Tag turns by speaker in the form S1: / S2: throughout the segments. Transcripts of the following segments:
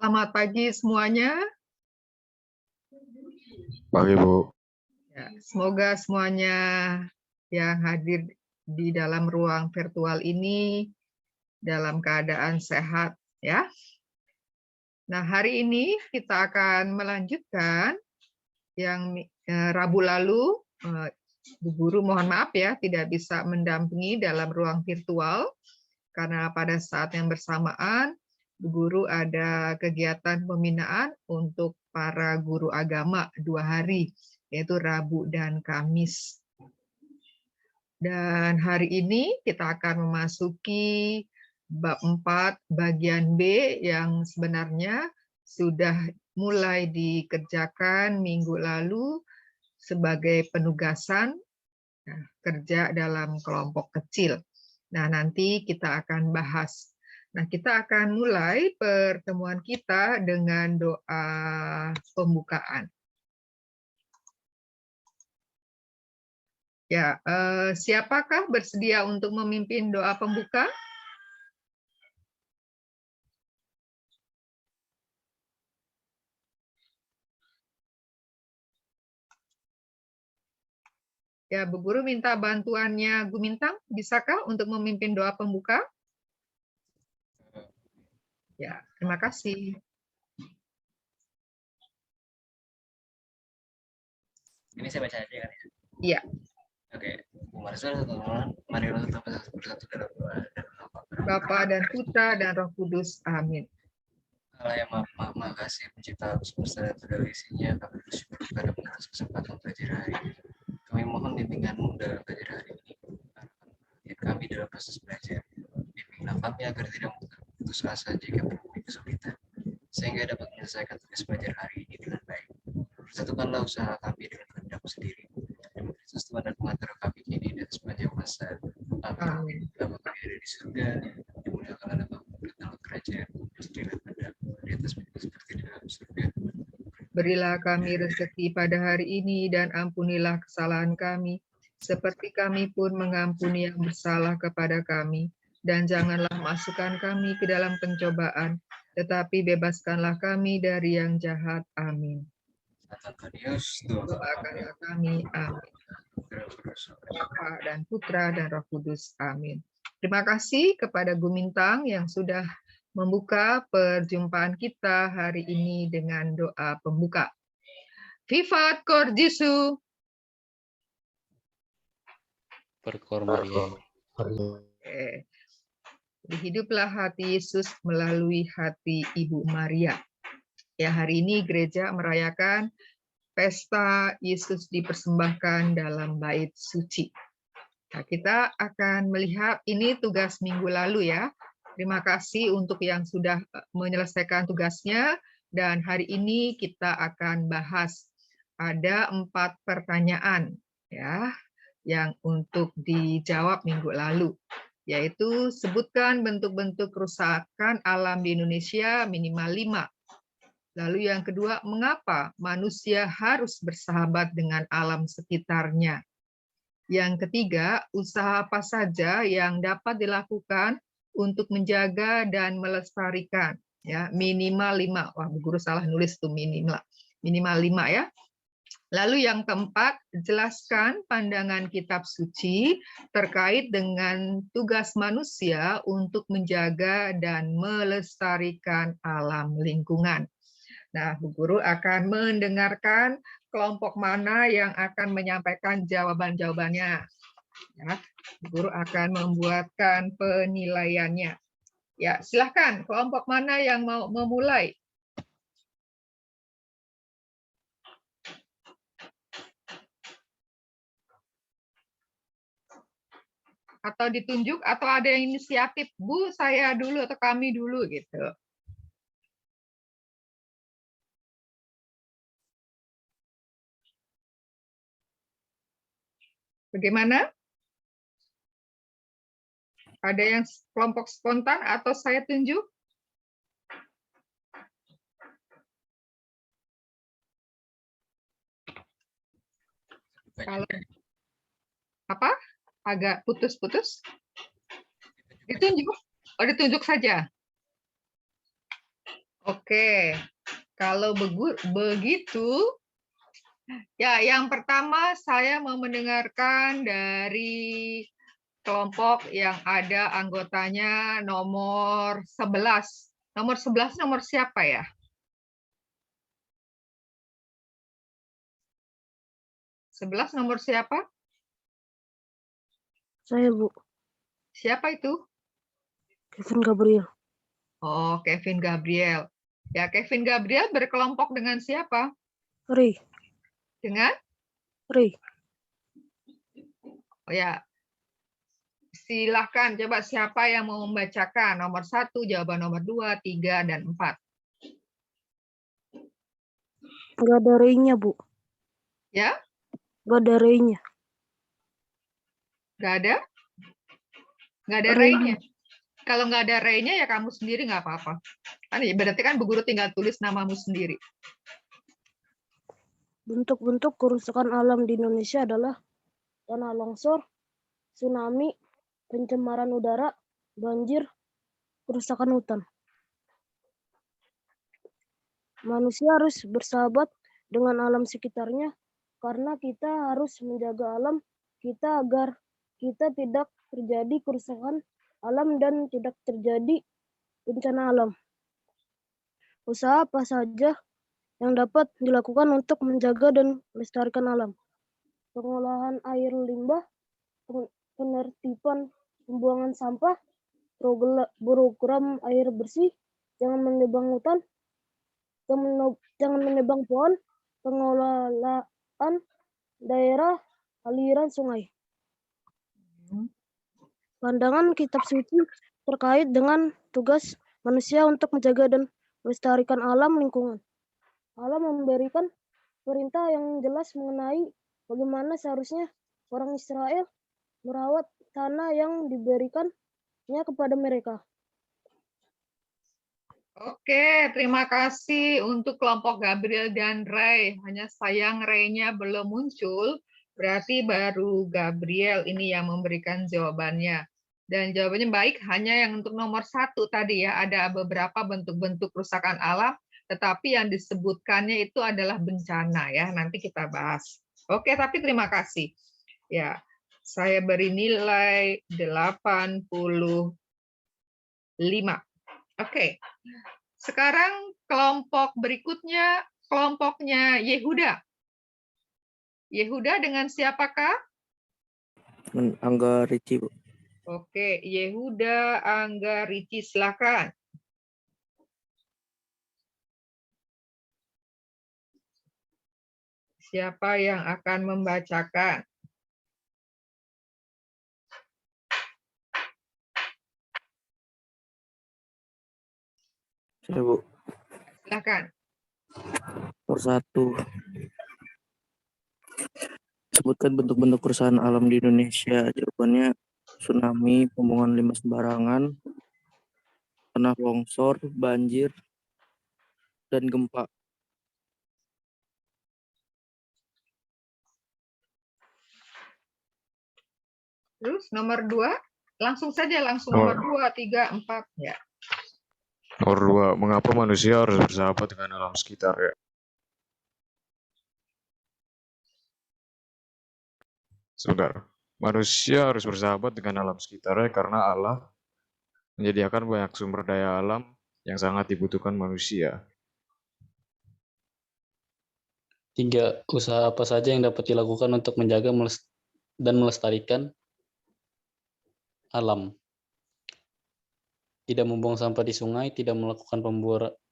S1: Selamat pagi semuanya.
S2: Pagi, Bu.
S1: Ya, semoga semuanya yang hadir di dalam ruang virtual ini dalam keadaan sehat, ya. Nah, hari ini kita akan melanjutkan yang Rabu lalu. Bu Guru mohon maaf ya, tidak bisa mendampingi dalam ruang virtual karena pada saat yang bersamaan Bu Guru ada kegiatan pembinaan untuk para guru agama 2 hari, yaitu Rabu dan Kamis. Dan hari ini kita akan memasuki bab 4 bagian B yang sebenarnya sudah mulai dikerjakan minggu lalu sebagai penugasan kerja dalam kelompok kecil. Nah, nanti kita akan bahas. Nah, kita akan mulai pertemuan kita dengan doa pembukaan. Ya, siapakah bersedia untuk memimpin doa pembuka? Ya, Bu Guru minta bantuannya Gumintang, bisakah untuk memimpin doa pembuka? Ya, terima kasih.
S3: Ini saya baca aja kan ya?
S1: Iya.
S3: Oke. Mari kita bersatu dalam doa.
S1: Bapa dan Putra dan Roh Kudus. Amin.
S3: Allah yang Maha Kasih, pencipta alam semesta dan segala isinya, kami bersyukur kepada atas kesempatan belajar hari ini. Kami mohon bimbingan-Mu dalam belajar hari ini. Perhatian kami dalam proses belajar. Bimbinglah kami agar tidak putus asa jika menemui kesulitan, sehingga dapat menyelesaikan tugas belajar hari ini dengan baik. Persatukanlah usaha kami dengan kehendak-Mu sendiri. Demi Kristus Tuhan dan pengatur kami kini dan sepanjang masa. Amin. Bapa kami ada di surga, dimuliakanlah namamu, datanglah kerajaan, jadilah kehendak-Mu di atas bumi seperti di dalam surga.
S1: Berilah kami rezeki pada hari ini dan ampunilah kesalahan kami, seperti kami pun mengampuni yang bersalah kepada kami. Dan janganlah masukkan kami ke dalam pencobaan, tetapi bebaskanlah kami dari yang jahat. Amin. Doakanlah kami. Amin. Bapa dan Putra dan Roh Kudus. Amin. Terima kasih kepada Gumintang yang sudah membuka perjumpaan kita hari ini dengan doa pembuka. Vivat Cor Jesu.
S4: Percor Maria.
S1: Hiduplah hati Yesus melalui hati Ibu Maria. Ya, hari ini gereja merayakan pesta Yesus dipersembahkan dalam bait suci. Nah, kita akan melihat ini tugas minggu lalu ya. Terima kasih untuk yang sudah menyelesaikan tugasnya. Dan hari ini kita akan bahas ada 4 pertanyaan ya yang untuk dijawab minggu lalu. Yaitu sebutkan bentuk-bentuk kerusakan alam di Indonesia minimal 5. Lalu yang kedua, mengapa manusia harus bersahabat dengan alam sekitarnya? Yang ketiga, usaha apa saja yang dapat dilakukan untuk menjaga dan melestarikan? Ya, minimal 5. Wah, Bu Guru salah nulis tuh minimal 5 ya. Lalu yang keempat, jelaskan pandangan kitab suci terkait dengan tugas manusia untuk menjaga dan melestarikan alam lingkungan. Nah, Bu Guru akan mendengarkan kelompok mana yang akan menyampaikan jawaban-jawabannya. Ya, Bu Guru akan membuatkan penilaiannya. Ya, silahkan kelompok mana yang mau memulai? Atau ditunjuk, atau ada yang inisiatif, Bu, saya dulu atau kami dulu gitu. Bagaimana? Ada yang kelompok spontan atau saya tunjuk? Kalau apa? Agak putus-putus. Ditunjuk. Oh, ditunjuk saja. Oke, kalau begitu, ya yang pertama saya mau mendengarkan dari kelompok yang ada anggotanya nomor 11. Nomor 11 nomor siapa ya? Sebelas nomor siapa?
S2: Saya, Bu.
S1: Siapa itu?
S2: Kevin Gabriel.
S1: Oh, Kevin Gabriel. Ya, Kevin Gabriel berkelompok dengan siapa?
S2: Ray.
S1: Dengan?
S2: Ray.
S1: Oh ya, silahkan coba siapa yang mau membacakan nomor 1, jawaban nomor 2, 3, dan 4.
S2: Nggak ada Ray-nya, Bu.
S1: Ya,
S2: Nggak ada Ray-nya.
S1: nggak ada? Nggak ada
S2: Ray.
S1: Ray-nya. Kalau nggak ada Ray-nya ya kamu sendiri nggak apa-apa. Kan ya, berarti kan Bu Guru tinggal tulis namamu sendiri.
S2: Bentuk-bentuk kerusakan alam di Indonesia adalah tanah longsor, tsunami, pencemaran udara, banjir, kerusakan hutan. Manusia harus bersahabat dengan alam sekitarnya karena kita harus menjaga alam kita agar kita tidak terjadi kerusakan alam dan tidak terjadi bencana alam. Usaha apa saja yang dapat dilakukan untuk menjaga dan melestarikan alam? Pengolahan air limbah, penertiban pembuangan sampah, program air bersih, jangan menebang hutan, jangan menebang pohon, pengelolaan daerah aliran sungai. Pandangan kitab suci terkait dengan tugas manusia untuk menjaga dan melestarikan alam lingkungan. Allah memberikan perintah yang jelas mengenai bagaimana seharusnya orang Israel merawat tanah yang diberikannya kepada mereka.
S1: Oke, terima kasih untuk kelompok Gabriel dan Ray. Hanya sayang Ray-nya belum muncul, berarti baru Gabriel ini yang memberikan jawabannya. Dan jawabannya baik hanya yang untuk nomor 1 tadi ya, ada beberapa bentuk-bentuk kerusakan alam, tetapi yang disebutkannya itu adalah bencana ya, nanti kita bahas. Oke, tapi terima kasih. Ya, saya beri nilai 85. Oke. Sekarang kelompok berikutnya, kelompoknya Yehuda. Yehuda dengan siapakah?
S5: Angga Ricci, Bu.
S1: Oke, Yehuda, Angga, Ricci, silakan. Siapa yang akan membacakan?
S5: Saya, Bu.
S1: Silakan.
S5: Nomor 1. Sebutkan bentuk-bentuk kerusakan alam di Indonesia. Jawabannya tsunami, pembuangan limbah sembarangan, tanah longsor, banjir, dan gempa.
S1: Terus nomor 2, langsung saja nomor 2, 3, 4 ya.
S6: Nomor 2, mengapa manusia harus bersahabat dengan alam sekitar ya? Sebentar. Manusia harus bersahabat dengan alam sekitarnya karena Allah menyediakan banyak sumber daya alam yang sangat dibutuhkan manusia.
S4: 3. Usaha apa saja yang dapat dilakukan untuk menjaga dan melestarikan alam? Tidak membuang sampah di sungai, tidak melakukan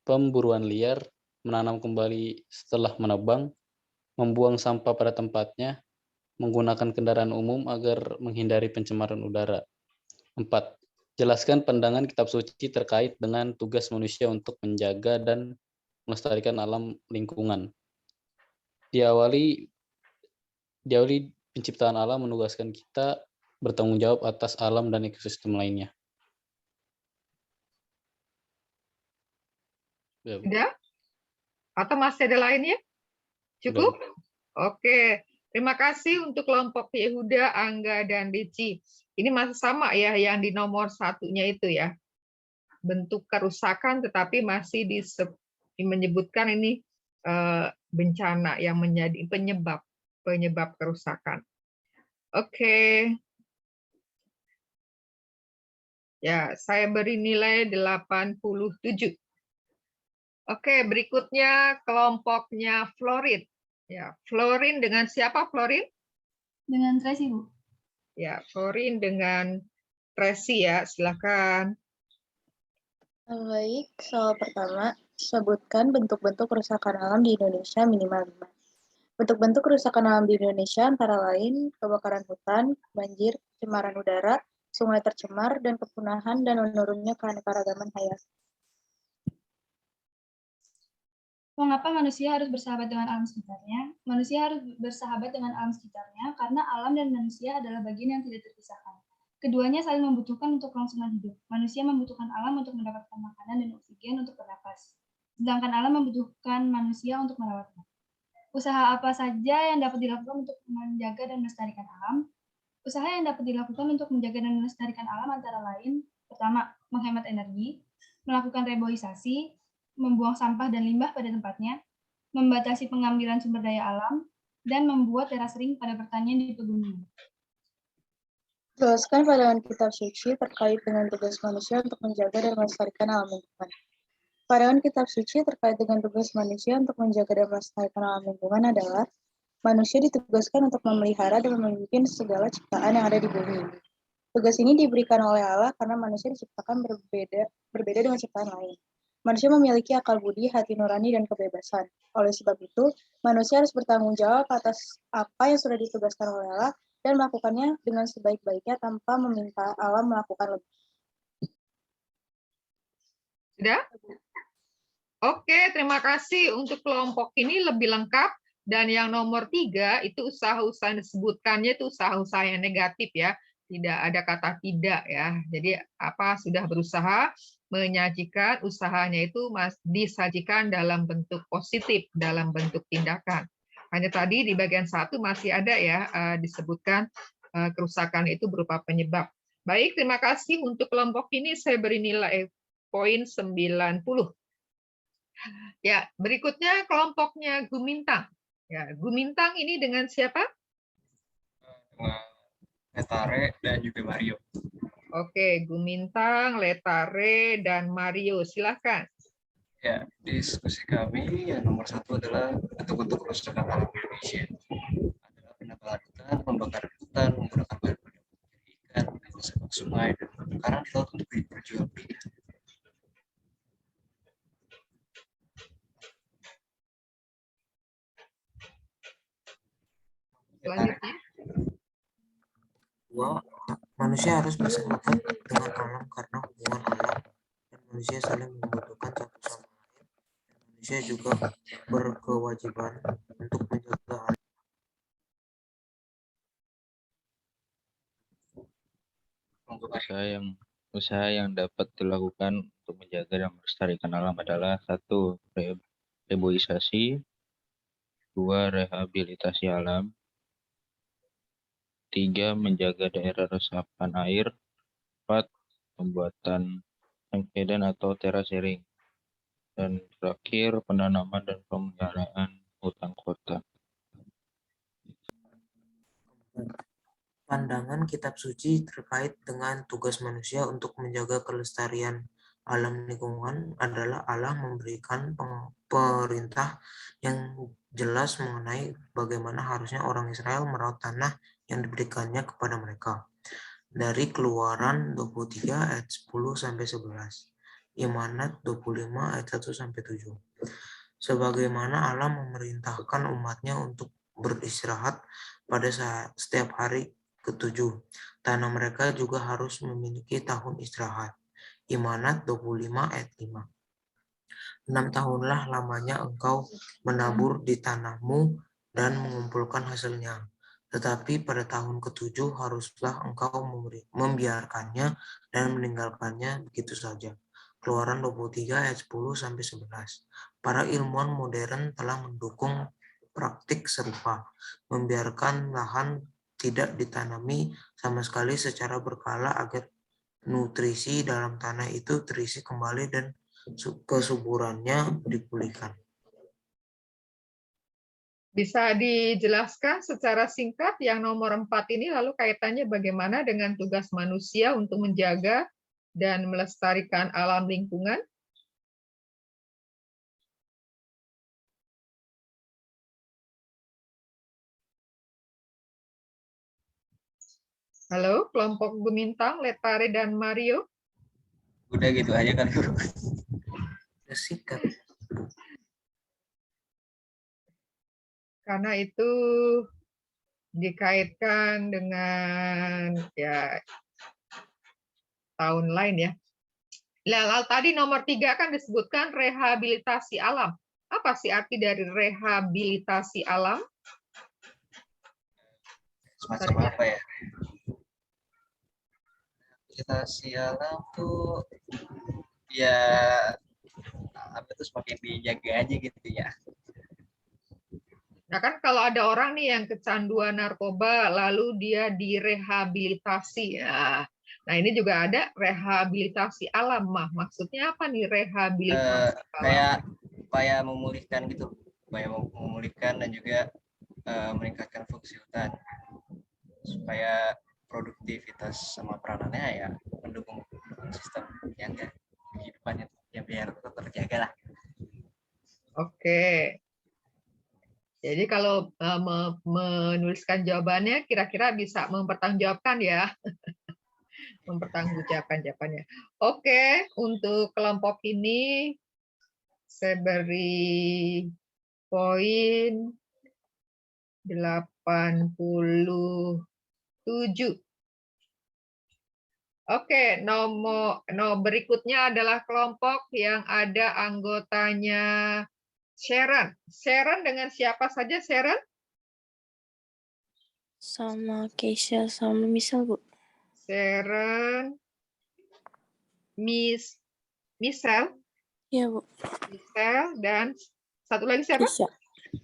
S4: pemburuan liar, menanam kembali setelah menebang, membuang sampah pada tempatnya, menggunakan kendaraan umum agar menghindari pencemaran udara. 4. Jelaskan pandangan kitab suci terkait dengan tugas manusia untuk menjaga dan melestarikan alam lingkungan. Diawali penciptaan alam menugaskan kita bertanggung jawab atas alam dan ekosistem lainnya.
S1: Sudah? Atau masih ada lainnya? Cukup? Oke. Terima kasih untuk kelompok Yehuda, Angga, dan Ricci. Ini masih sama ya yang di nomor 1-nya itu ya. bentuk kerusakan, tetapi masih menyebutkan ini bencana yang menjadi penyebab kerusakan. Oke. Ya, saya beri nilai 87. Oke, berikutnya kelompoknya fluorid. Ya, fluorin dengan siapa fluorin?
S7: Dengan Tracy, Bu.
S1: Ya, fluorin dengan Tracy ya, silakan.
S8: Baik, soal pertama, sebutkan bentuk-bentuk kerusakan alam di Indonesia minimal 5. Bentuk-bentuk kerusakan alam di Indonesia antara lain kebakaran hutan, banjir, pencemaran udara, sungai tercemar, dan kepunahan dan menurunnya keanekaragaman hayati.
S7: Mengapa manusia harus bersahabat dengan alam sekitarnya? Manusia harus bersahabat dengan alam sekitarnya karena alam dan manusia adalah bagian yang tidak terpisahkan. Keduanya saling membutuhkan untuk kelangsungan hidup. Manusia membutuhkan alam untuk mendapatkan makanan dan oksigen untuk bernapas. Sedangkan alam membutuhkan manusia untuk merawatnya. Usaha apa saja yang dapat dilakukan untuk menjaga dan melestarikan alam? Usaha yang dapat dilakukan untuk menjaga dan melestarikan alam antara lain, pertama, menghemat energi, melakukan reboisasi, membuang sampah dan limbah pada tempatnya, membatasi pengambilan sumber daya alam, dan membuat teras ring pada pertanian di pegunungan.
S8: Jelaskan pandangan kitab suci terkait dengan tugas manusia untuk menjaga dan melestarikan alam lingkungan. Pandangan kitab suci terkait dengan tugas manusia untuk menjaga dan melestarikan alam lingkungan adalah manusia ditugaskan untuk memelihara dan memimpin segala ciptaan yang ada di bumi ini. Tugas ini diberikan oleh Allah karena manusia diciptakan berbeda dengan ciptaan lain. Manusia memiliki akal budi, hati nurani, dan kebebasan. Oleh sebab itu, manusia harus bertanggung jawab atas apa yang sudah ditugaskan oleh Allah dan melakukannya dengan sebaik-baiknya tanpa meminta Allah melakukan lebih.
S1: Sudah? Oke, terima kasih. Untuk kelompok ini lebih lengkap. Dan yang nomor 3, itu usaha-usaha yang disebutkannya itu usaha-usaha yang negatif ya. Tidak ada kata tidak ya. Jadi sudah berusaha menyajikan usahanya itu disajikan dalam bentuk positif, dalam bentuk tindakan. Hanya tadi di bagian 1 masih ada ya disebutkan kerusakan itu berupa penyebab. Baik, terima kasih. Untuk kelompok ini saya beri nilai poin 90. Ya, berikutnya kelompoknya Gumintang. Ya, Gumintang ini dengan siapa?
S3: Dengan Letare dan juga Mario.
S1: Oke, Gumintang, Letare, dan Mario. Silakan.
S3: Ya, diskusi kami yang nomor 1 adalah bentuk-bentuk kerusakan alam Indonesia. Adalah penebalan hutan, pembakaran hutan, menggunakan bahan bakar ikan, merusak sungai, dan pembakaran di laut untuk diperjualbelikan.
S1: Selanjutnya.
S9: 2. Manusia harus bersahabat dengan alam karena hubungan alam dan manusia saling membutuhkan satu sama lain. Dan manusia juga berkewajiban untuk menjaga alam.
S10: Usaha yang dapat dilakukan untuk menjaga dan melestarikan alam adalah 1. Reboisasi, 2. Rehabilitasi alam, 3. Menjaga daerah resapan air, 4. Pembuatan empedan atau terasering, dan terakhir penanaman dan pemeliharaan hutan kota.
S9: Pandangan kitab suci terkait dengan tugas manusia untuk menjaga kelestarian alam lingkungan adalah Allah memberikan perintah yang jelas mengenai bagaimana harusnya orang Israel merawat tanah yang diberikannya kepada mereka. Dari Keluaran 23 ayat 10-11, Imanat 25 ayat 1-7. Sebagaimana Allah memerintahkan umatnya untuk beristirahat pada setiap hari ke-7, tanah mereka juga harus memiliki tahun istirahat. Imanat 25 ayat 5. 6 tahunlah lamanya engkau menabur di tanahmu dan mengumpulkan hasilnya. Tetapi pada tahun ke-7 haruslah engkau membiarkannya dan meninggalkannya begitu saja. Keluaran 23 ayat 10-11. Para ilmuwan modern telah mendukung praktik serupa, membiarkan lahan tidak ditanami sama sekali secara berkala agar nutrisi dalam tanah itu terisi kembali dan kesuburannya dipulihkan.
S1: Bisa dijelaskan secara singkat yang nomor 4 ini, lalu kaitannya bagaimana dengan tugas manusia untuk menjaga dan melestarikan alam lingkungan? Halo, kelompok Gumintang, Letare, dan Mario.
S3: Udah gitu aja kan, Guru.
S9: Sikat.
S1: Karena itu dikaitkan dengan ya tahun lain ya. Lalu tadi nomor 3 kan disebutkan rehabilitasi alam. Apa sih arti dari rehabilitasi alam?
S3: Semacam apa ya? Rehabilitasi alam tuh ya apa tuh semakin dijaga aja gitu ya.
S1: Nah kan kalau ada orang nih yang kecanduan narkoba lalu dia direhabilitasi ya. Nah ini juga ada rehabilitasi alam mah. Maksudnya apa nih rehabilitasi alam?
S3: Kayak upaya memulihkan gitu, upaya memulihkan dan juga meningkatkan fungsi hutan supaya produktivitas sama peranannya ya mendukung sistem yang kehidupannya ya biar tetap terjaga lah.
S1: Oke. Jadi kalau menuliskan jawabannya kira-kira bisa mempertanggungjawabkan ya. Mempertanggungjawabkan jawabannya. Oke, untuk kelompok ini saya beri poin 87. Oke, nomor berikutnya adalah kelompok yang ada anggotanya Sharon. Sharon dengan siapa saja Sharon?
S2: Sama Keisha sama Misal, Bu.
S1: Sharon, Michelle,
S2: Iya, Bu.
S1: Michelle, dan satu lagi siapa?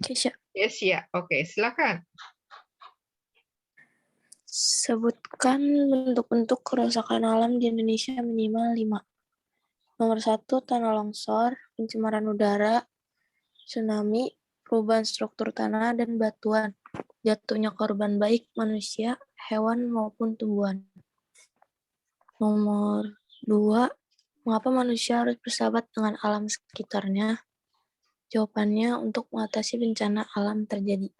S2: Keisha.
S1: Keisha. Oke, silakan.
S2: Sebutkan bentuk-bentuk kerusakan alam di Indonesia minimal 5. Nomor 1, tanah longsor, pencemaran udara, tsunami, perubahan struktur tanah dan batuan, jatuhnya korban baik manusia, hewan maupun tumbuhan. Nomor 2, mengapa manusia harus bersahabat dengan alam sekitarnya? Jawabannya untuk mengatasi bencana alam terjadi.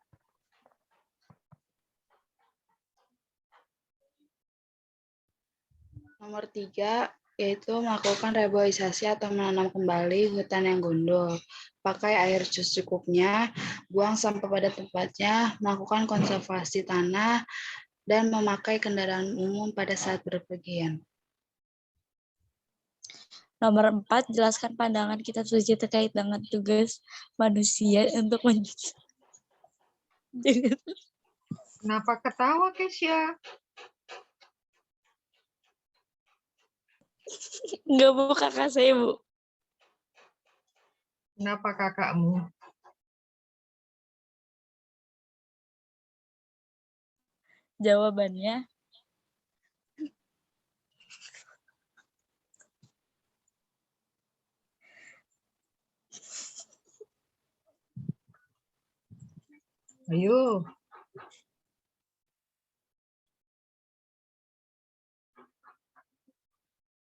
S11: Nomor 3, yaitu melakukan reboisasi atau menanam kembali hutan yang gundul. Pakai air secukupnya, buang sampah pada tempatnya, melakukan konservasi tanah, dan memakai kendaraan umum pada saat berpergian.
S12: Nomor 4, jelaskan pandangan kitab suci terkait dengan tugas manusia untuk
S1: Kenapa ketawa, Keisha?
S12: Enggak, Bu, kakak saya, Bu.
S1: Kenapa kakakmu?
S12: Jawabannya,
S1: Ayo.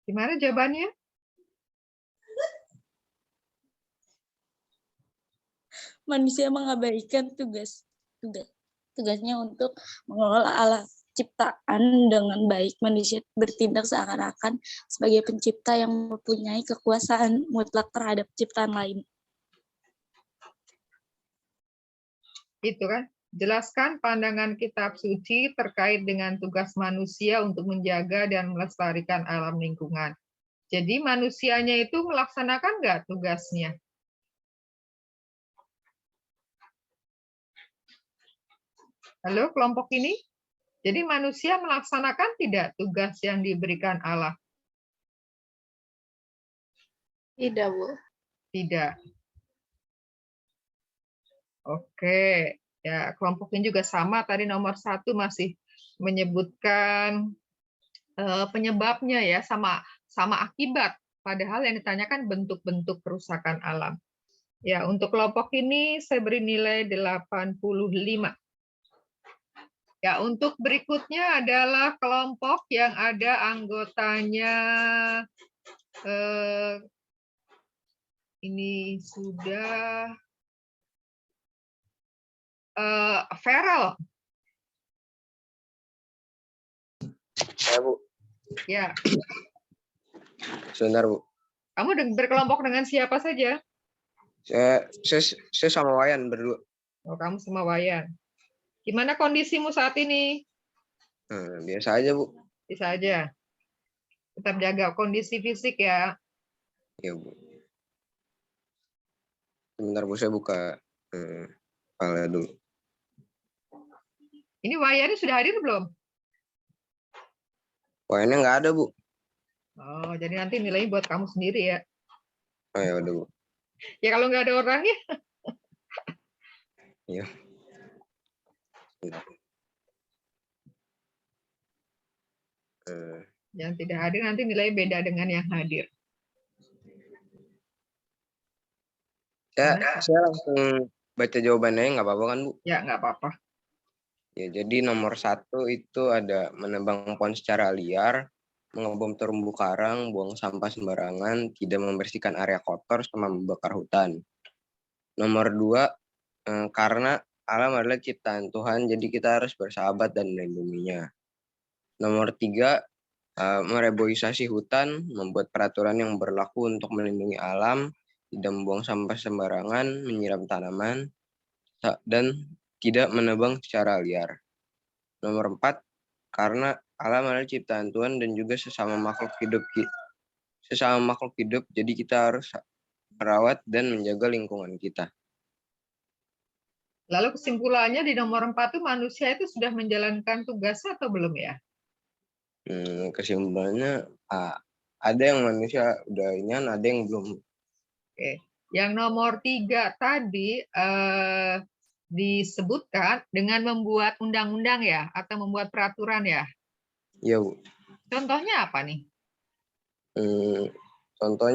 S1: Gimana jawabannya?
S12: manusia mengabaikan tugasnya untuk mengelola alam ciptaan dengan baik. Manusia bertindak seakan-akan sebagai pencipta yang mempunyai kekuasaan mutlak terhadap ciptaan lain.
S1: Itu kan. Jelaskan pandangan kitab suci terkait dengan tugas manusia untuk menjaga dan melestarikan alam lingkungan. Jadi manusianya itu melaksanakan nggak tugasnya? Halo, kelompok ini? Jadi manusia melaksanakan tidak tugas yang diberikan Allah?
S11: Tidak, Bu.
S1: Tidak. Oke. Ya, kelompok ini juga sama. Tadi nomor 1 masih menyebutkan penyebabnya ya, sama akibat. Padahal yang ditanyakan bentuk-bentuk kerusakan alam. Ya, untuk kelompok ini saya beri nilai 85. Ya, untuk berikutnya adalah kelompok yang ada anggotanya ini sudah feral.
S13: Ya, Bu.
S1: Ya.
S13: Sebentar, Bu.
S1: Kamu berkelompok dengan siapa saja?
S13: Saya sama Wayan berdua.
S1: Oh, kamu sama Wayan. Gimana kondisimu saat ini?
S13: Biasa aja, Bu.
S1: Bisa aja. Tetap jaga kondisi fisik ya.
S13: Iya, Bu. Sebentar, Bu, saya buka file dulu.
S1: Ini Wayan sudah hadir belum?
S13: Wayannya nggak ada, Bu.
S1: Oh, jadi nanti nilainya buat kamu sendiri ya.
S13: Oh, ya udah, Bu.
S1: Ya kalau nggak ada orangnya.
S13: Iya.
S1: Yang tidak hadir nanti nilai beda dengan yang hadir.
S13: Saya langsung baca jawabannya, nggak apa-apa kan, Bu?
S1: Ya, nggak apa-apa.
S13: Ya, jadi nomor 1 itu ada menebang pohon secara liar, mengebom terumbu karang, buang sampah sembarangan, tidak membersihkan area kotor, sama membakar hutan. Nomor 2, karena alam adalah ciptaan Tuhan, jadi kita harus bersahabat dan melindunginya. Nomor 3, mereboisasi hutan, membuat peraturan yang berlaku untuk melindungi alam, tidak membuang sampah sembarangan, menyiram tanaman, dan tidak menebang secara liar. Nomor 4, karena alam adalah ciptaan Tuhan dan juga sesama makhluk hidup, jadi kita harus merawat dan menjaga lingkungan kita.
S1: Lalu kesimpulannya di nomor 4 itu manusia itu sudah menjalankan tugasnya atau belum ya?
S13: Kesimpulannya ada yang manusia udah inian, ada yang belum.
S1: Oke. Yang nomor 3 tadi disebutkan dengan membuat undang-undang ya, atau membuat peraturan ya?
S13: Iya, Bu.
S1: Contohnya apa nih?
S13: Contoh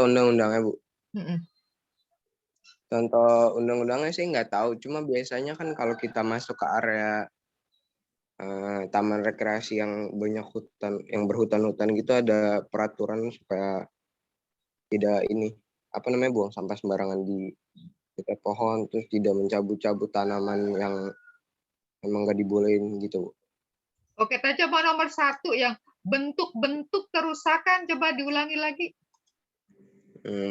S13: undang-undangnya, Bu. Contoh undang-undangnya sih nggak tahu, cuma biasanya kan kalau kita masuk ke area taman rekreasi yang banyak hutan, yang berhutan-hutan gitu, ada peraturan supaya tidak buang sampah sembarangan di dekat pohon, terus tidak mencabut-cabut tanaman yang memang nggak dibolehin gitu.
S1: Oke, kita coba nomor 1 yang bentuk-bentuk kerusakan, coba diulangi lagi.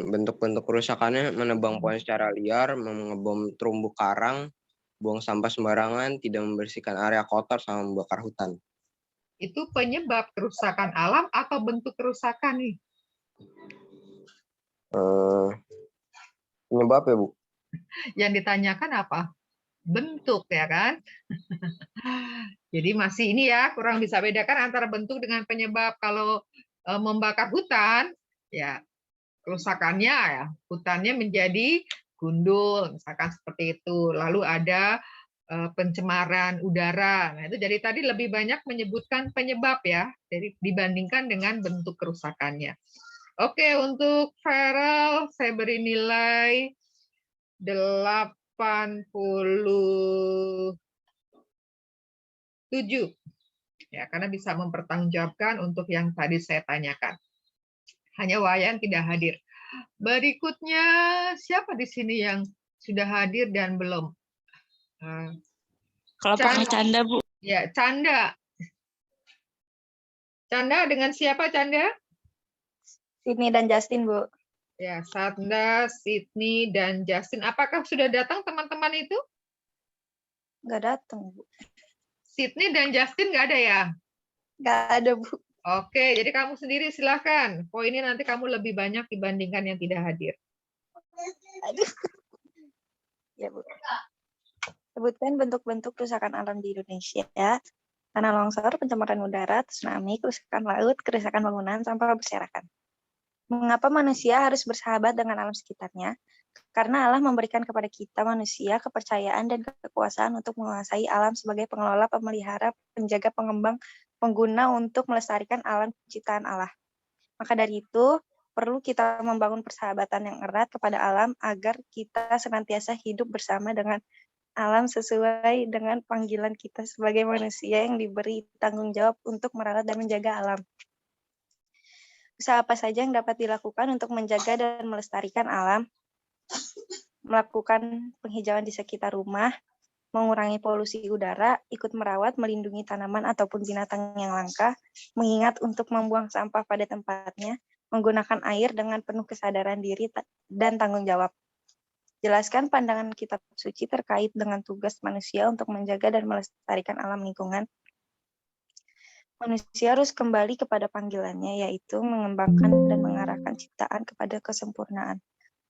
S13: Bentuk-bentuk kerusakannya menebang pohon secara liar, mengebom terumbu karang, buang sampah sembarangan, tidak membersihkan area kotor, sama membakar hutan.
S1: Itu penyebab kerusakan alam atau bentuk kerusakan nih?
S13: Penyebab ya, Bu.
S1: Yang ditanyakan apa? Bentuk ya kan? Jadi masih ini ya, kurang bisa bedakan antara bentuk dengan penyebab. Kalau membakar hutan, ya kerusakannya ya, hutannya menjadi gundul, misalkan seperti itu. Lalu ada pencemaran udara. Nah, itu jadi tadi lebih banyak menyebutkan penyebab ya, dibandingkan dengan bentuk kerusakannya. Oke, untuk feral saya beri nilai 87. Ya, karena bisa mempertanggungjawabkan untuk yang tadi saya tanyakan. Hanya Wayan tidak hadir. Berikutnya, siapa di sini yang sudah hadir dan belum?
S12: Kelompoknya Canda, Bu.
S1: Ya, Canda. Canda dengan siapa, Canda?
S14: Sydney dan Justin, Bu.
S1: Ya, Canda, Sydney, dan Justin. Apakah sudah datang teman-teman itu?
S14: Nggak datang, Bu.
S1: Sydney dan Justin nggak ada ya?
S14: Nggak ada, Bu.
S1: Oke, jadi kamu sendiri silahkan. Poinnya nanti kamu lebih banyak dibandingkan yang tidak hadir.
S14: Aduh. Ya, Bu. Sebutkan bentuk-bentuk kerusakan alam di Indonesia. Tanah longsor, pencemaran udara, tsunami, kerusakan laut, kerusakan bangunan, sampah berserakan. Mengapa manusia harus bersahabat dengan alam sekitarnya? Karena Allah memberikan kepada kita manusia kepercayaan dan kekuasaan untuk menguasai alam sebagai pengelola, pemelihara, penjaga, pengembang, pengguna untuk melestarikan alam ciptaan Allah. Maka dari itu, perlu kita membangun persahabatan yang erat kepada alam agar kita senantiasa hidup bersama dengan alam sesuai dengan panggilan kita sebagai manusia yang diberi tanggung jawab untuk merawat dan menjaga alam. Usaha apa saja yang dapat dilakukan untuk menjaga dan melestarikan alam? Melakukan penghijauan di sekitar rumah, mengurangi polusi udara, ikut merawat, melindungi tanaman ataupun binatang yang langka, mengingat untuk membuang sampah pada tempatnya, menggunakan air dengan penuh kesadaran diri dan tanggung jawab. Jelaskan pandangan kitab suci terkait dengan tugas manusia untuk menjaga dan melestarikan alam lingkungan. Manusia harus kembali kepada panggilannya, yaitu mengembangkan dan mengarahkan ciptaan kepada kesempurnaan.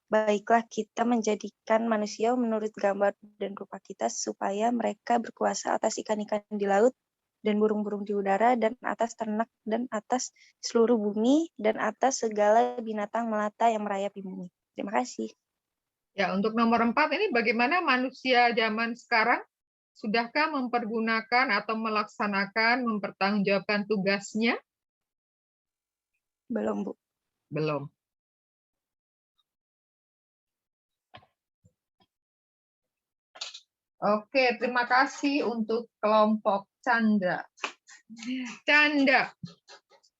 S14: Baiklah kita menjadikan manusia menurut gambar dan rupa kita supaya mereka berkuasa atas ikan-ikan di laut dan burung-burung di udara dan atas ternak dan atas seluruh bumi dan atas segala binatang melata yang merayap di bumi. Terima kasih.
S1: Ya, untuk nomor 4 ini bagaimana manusia zaman sekarang? Sudahkah mempergunakan atau melaksanakan, mempertanggungjawabkan tugasnya?
S14: Belum, Bu.
S1: Belum. Oke, terima kasih untuk kelompok Chandra. Canda.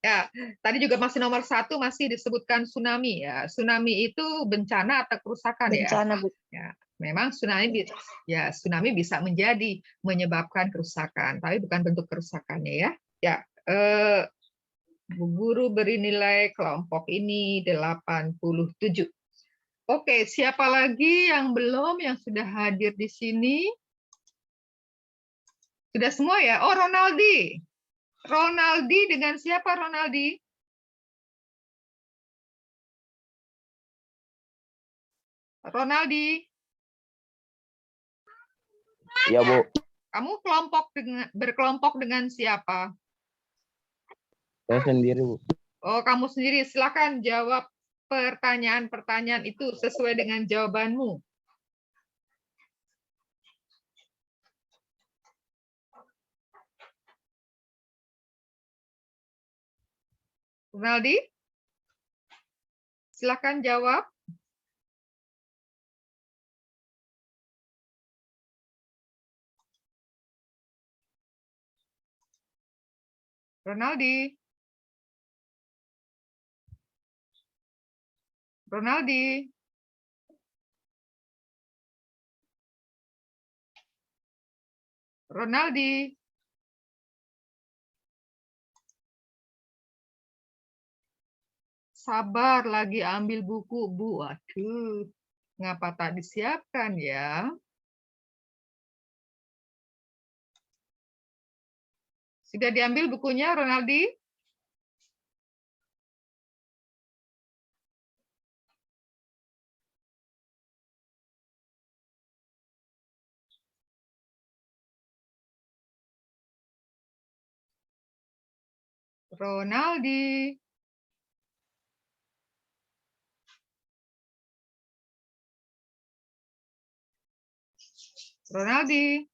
S1: Ya, tadi juga masih nomor 1 masih disebutkan tsunami ya. Tsunami itu bencana atau kerusakan ya.
S14: Bencana, Bu.
S1: Ya, memang tsunami bisa menjadi menyebabkan kerusakan, tapi bukan bentuk kerusakannya ya. Ya, Bu Guru beri nilai kelompok ini 87. Oke, siapa lagi yang belum, yang sudah hadir di sini? Sudah semua ya? Oh, Ronaldi. Ronaldi dengan siapa Ronaldi? Ronaldi.
S5: Ya, Bu.
S1: Kamu berkelompok dengan siapa?
S5: Saya sendiri, Bu.
S1: Oh, kamu sendiri. Silakan jawab pertanyaan-pertanyaan itu sesuai dengan jawabanmu. Ronaldi, silakan jawab. Ronaldi. Ronaldi. Ronaldi. Sabar, lagi ambil buku, Bu. Aduh, ngapa tak disiapkan ya? Sudah diambil bukunya, Ronaldi? Ronaldi. Ronaldi.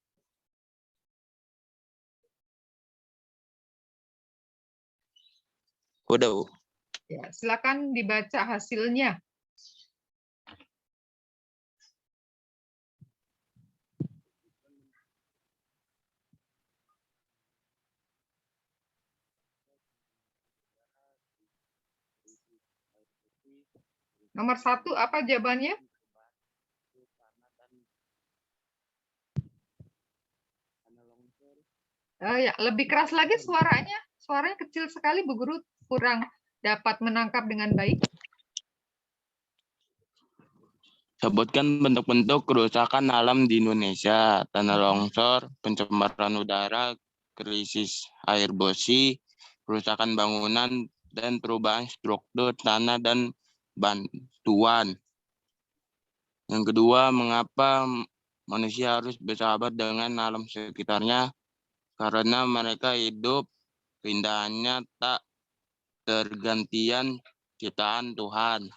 S5: Udah, Bu.
S1: Ya, silakan dibaca hasilnya. Nomor 1, apa jawabannya? Ya, lebih keras lagi suaranya. Suaranya kecil sekali, Bu Guru kurang dapat menangkap dengan baik.
S15: Sebutkan bentuk-bentuk kerusakan alam di Indonesia: tanah longsor, pencemaran udara, krisis air bersih, kerusakan bangunan, dan perubahan struktur tanah dan bantuan. Yang kedua, mengapa manusia harus bersahabat dengan alam sekitarnya? Karena mereka hidup keindahannya tak tergantian ciptaan Tuhan.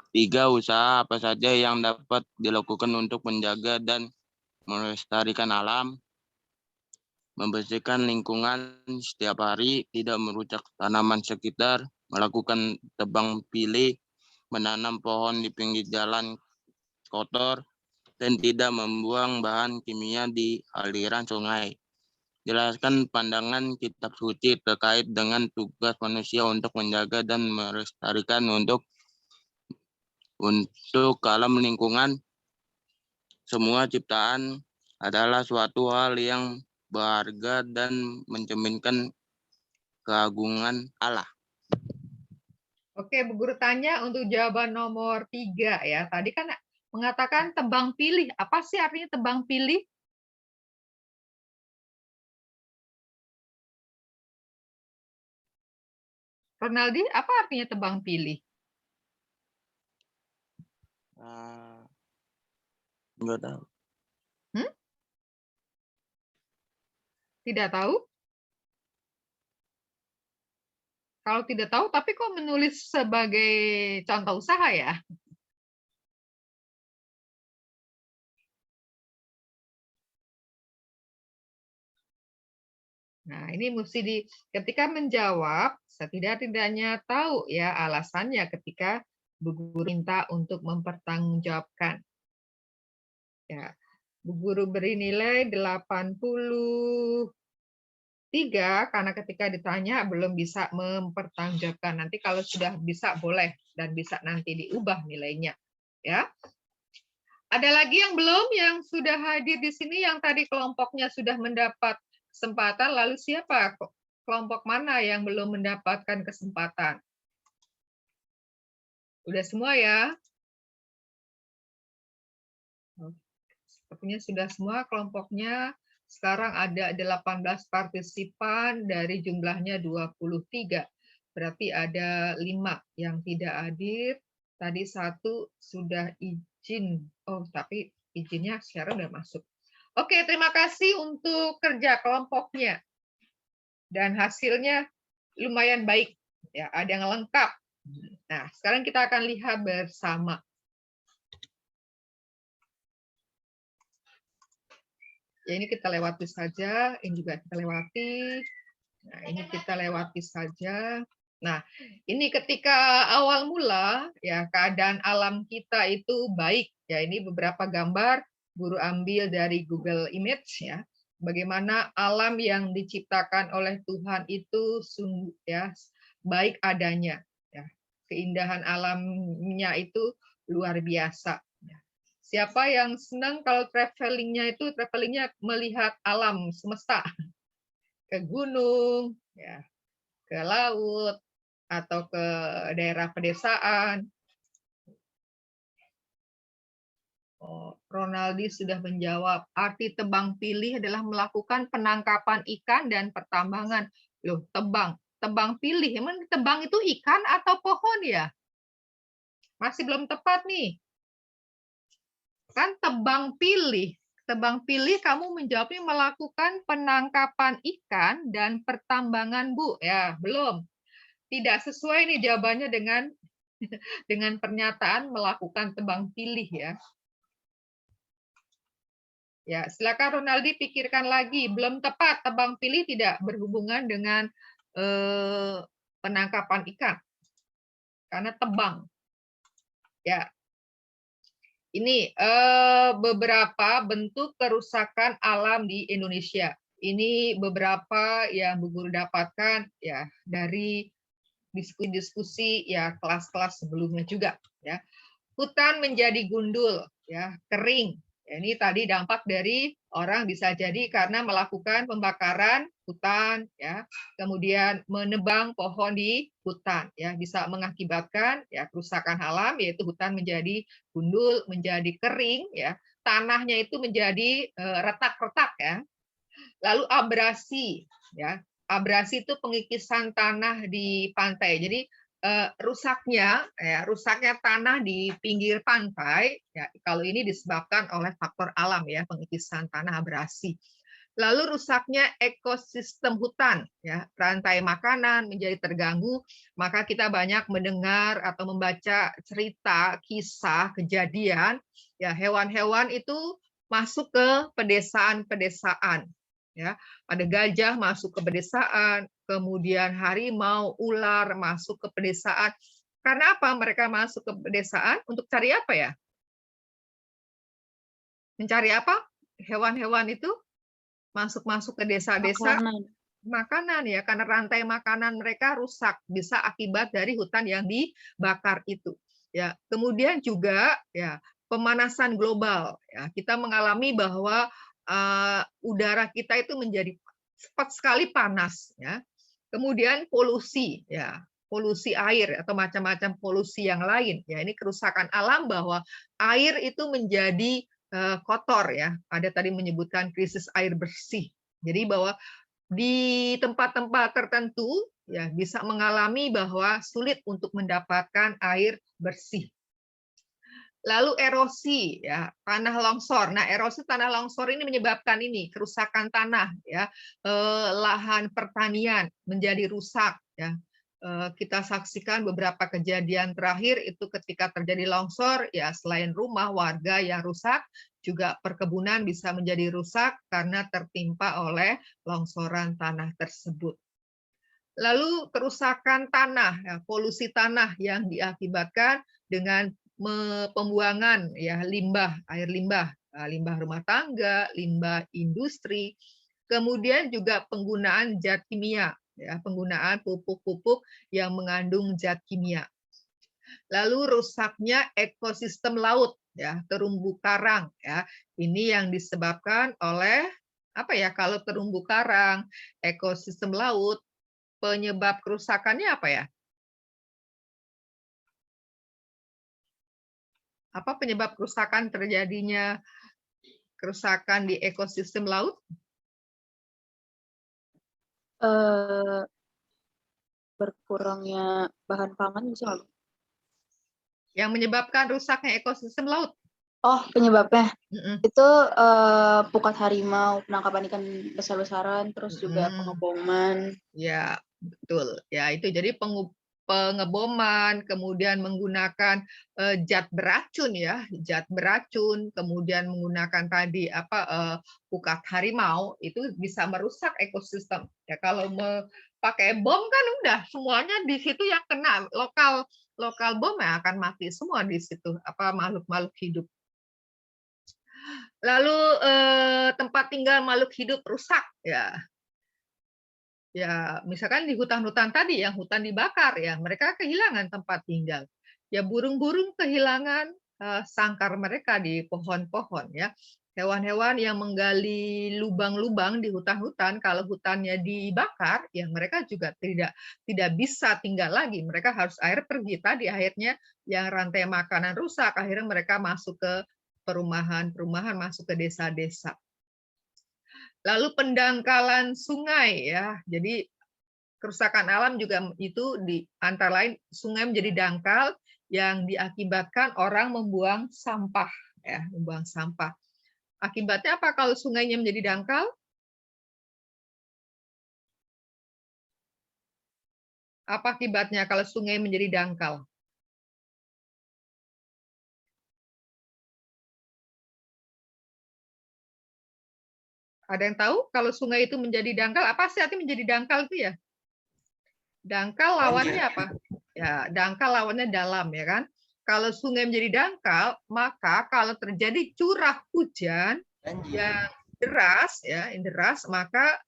S15: 3, usaha apa saja yang dapat dilakukan untuk menjaga dan melestarikan alam? membersihkan lingkungan setiap hari, tidak merusak tanaman sekitar, melakukan tebang pilih, menanam pohon di pinggir jalan kotor, dan tidak membuang bahan kimia di aliran sungai. Jelaskan pandangan kitab suci terkait dengan tugas manusia untuk menjaga dan melestarikan untuk alam lingkungan. Semua ciptaan adalah suatu hal yang berharga dan mencerminkan keagungan Allah.
S1: Oke, Bu Guru tanya untuk jawaban nomor 3 ya. Tadi kan mengatakan tebang pilih. Apa sih artinya tebang pilih? Ronaldi, apa artinya tebang pilih?
S15: Enggak tahu.
S1: Tidak tahu? Kalau tidak tahu, tapi kok menulis sebagai contoh usaha ya? Nah, ini mesti ketika menjawab, setidak-tidaknya tahu ya alasannya ketika Bu Guru minta untuk mempertanggungjawabkan. Ya, Bu Guru beri nilai 83 karena ketika ditanya belum bisa mempertanggungjawabkan. Nanti kalau sudah bisa boleh dan bisa nanti diubah nilainya. Ya. Ada lagi yang belum yang sudah hadir di sini yang tadi kelompoknya sudah mendapat kesempatan, lalu siapa kelompok mana yang belum mendapatkan kesempatan? Udah semua ya? Sepertinya sudah semua kelompoknya. Sekarang ada 18 partisipan dari jumlahnya 23. Berarti ada 5 yang tidak hadir. Tadi 1 sudah izin. Oh, tapi izinnya sekarang udah masuk. Oke, terima kasih untuk kerja kelompoknya. Dan hasilnya lumayan baik. Ya, ada yang lengkap. Nah, sekarang kita akan lihat bersama. Ya, ini kita lewati saja, ini juga kita lewati. Nah, ini kita lewati saja. Nah, ini ketika awal mula, ya keadaan alam kita itu baik. Ya, ini beberapa gambar Guru ambil dari Google Image ya. Bagaimana alam yang diciptakan oleh Tuhan itu sungguh ya baik adanya. Ya, keindahan alamnya itu luar biasa. Siapa yang senang kalau travelingnya itu travelingnya melihat alam semesta, ke gunung, ya, ke laut, atau ke daerah pedesaan. Oh, Ronaldi sudah menjawab. Arti tebang pilih adalah melakukan penangkapan ikan dan pertambangan. Loh, tebang pilih. Emang tebang itu ikan atau pohon ya? Masih belum tepat nih. Kan tebang pilih. Tebang pilih kamu menjawabnya melakukan penangkapan ikan dan pertambangan, Bu. Ya, belum. Tidak sesuai nih jawabannya dengan pernyataan melakukan tebang pilih ya. Ya, silakan Ronaldi pikirkan lagi. Belum tepat, tebang pilih tidak berhubungan dengan penangkapan ikan. Karena tebang. Ya. Ini beberapa bentuk kerusakan alam di Indonesia. Ini beberapa yang Bu Guru dapatkan ya dari diskusi-diskusi ya kelas-kelas sebelumnya juga ya. Hutan menjadi gundul ya, kering. Ya, ini tadi dampak dari orang bisa jadi karena melakukan pembakaran hutan ya, kemudian menebang pohon di hutan ya, bisa mengakibatkan ya kerusakan alam yaitu hutan menjadi gundul, menjadi kering ya, tanahnya itu menjadi retak-retak ya. Lalu abrasi ya. Abrasi itu pengikisan tanah di pantai. Jadi rusaknya tanah di pinggir pantai ya, kalau ini disebabkan oleh faktor alam ya, pengikisan tanah abrasi. Lalu rusaknya ekosistem hutan ya, rantai makanan menjadi terganggu, maka kita banyak mendengar atau membaca cerita, kisah, kejadian ya hewan-hewan itu masuk ke pedesaan-pedesaan ya. Ada gajah masuk ke pedesaan, kemudian harimau, ular masuk ke pedesaan. Karena apa mereka masuk ke pedesaan? Untuk cari apa ya? Mencari apa? Hewan-hewan itu masuk ke desa-desa, makanan ya, karena rantai makanan mereka rusak, bisa akibat dari hutan yang dibakar itu. Ya, kemudian juga ya pemanasan global. Ya, kita mengalami bahwa udara kita itu menjadi cepat sekali panas. Ya. Kemudian polusi, ya polusi air atau macam-macam polusi yang lain. Ya, ini kerusakan alam bahwa air itu menjadi kotor ya. Ada tadi menyebutkan krisis air bersih. Jadi bahwa di tempat-tempat tertentu ya bisa mengalami bahwa sulit untuk mendapatkan air bersih. Lalu erosi ya, tanah longsor. Nah, erosi tanah longsor ini menyebabkan ini kerusakan tanah ya, lahan pertanian menjadi rusak ya. Kita saksikan beberapa kejadian terakhir itu ketika terjadi longsor ya, selain rumah warga yang rusak, juga perkebunan bisa menjadi rusak karena tertimpa oleh longsoran tanah tersebut. Lalu kerusakan tanah, ya, polusi tanah yang diakibatkan dengan pembuangan ya limbah, air limbah, limbah rumah tangga, limbah industri, kemudian juga penggunaan zat kimia, ya, penggunaan pupuk-pupuk yang mengandung zat kimia. Lalu rusaknya ekosistem laut, ya, terumbu karang, ya. Ini yang disebabkan oleh apa ya? Kalau terumbu karang, ekosistem laut, penyebab kerusakannya apa ya? Apa penyebab kerusakan terjadinya kerusakan di ekosistem laut?
S16: Berkurangnya bahan pangan bisa nggak?
S1: Yang menyebabkan rusaknya ekosistem laut?
S16: Oh, penyebabnya itu pukat harimau, penangkapan ikan besar-besaran, terus juga pengeboman.
S1: Ya, betul. Ya, itu jadi pengeboman, kemudian menggunakan zat beracun ya, zat beracun, kemudian menggunakan tadi pukat harimau itu bisa merusak ekosistem. Ya kalau pakai bom kan udah semuanya di situ yang kena, lokal bom yang akan mati semua di situ, makhluk-makhluk hidup. Lalu tempat tinggal makhluk hidup rusak ya. Ya, misalkan di hutan-hutan tadi yang hutan dibakar ya, mereka kehilangan tempat tinggal. Ya burung-burung kehilangan sangkar mereka di pohon-pohon ya. Hewan-hewan yang menggali lubang-lubang di hutan-hutan, kalau hutannya dibakar, ya mereka juga tidak bisa tinggal lagi. Mereka harus pergi. Tadi akhirnya yang rantai makanan rusak, akhirnya mereka masuk ke perumahan-perumahan, masuk ke desa-desa. Lalu pendangkalan sungai ya. Jadi kerusakan alam juga itu di antara lain sungai menjadi dangkal yang diakibatkan orang membuang sampah ya, membuang sampah. Akibatnya apa kalau sungainya menjadi dangkal? Apa akibatnya kalau sungai menjadi dangkal? Ada yang tahu kalau sungai itu menjadi dangkal, apa sih artinya menjadi dangkal itu ya? Dangkal lawannya apa? Ya, dangkal lawannya dalam ya kan? Kalau sungai menjadi dangkal, maka kalau terjadi curah hujan yang deras ya, maka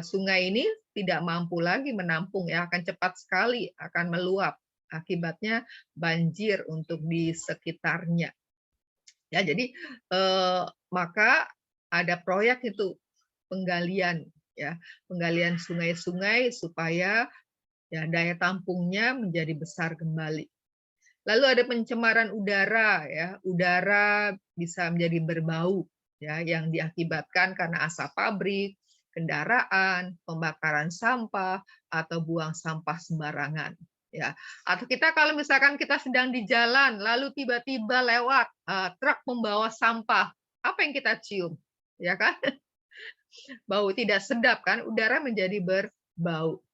S1: sungai ini tidak mampu lagi menampung ya, akan cepat sekali akan meluap. Akibatnya banjir untuk di sekitarnya. Ya, jadi maka ada proyek itu penggalian ya, penggalian sungai-sungai supaya ya daya tampungnya menjadi besar kembali. Lalu ada pencemaran udara ya, udara bisa menjadi berbau ya yang diakibatkan karena asap pabrik, kendaraan, pembakaran sampah atau buang sampah sembarangan ya. Atau kita kalau misalkan kita sedang di jalan lalu tiba-tiba lewat truk membawa sampah, apa yang kita cium? Ya kan? Bau tidak sedap kan, udara menjadi berbau.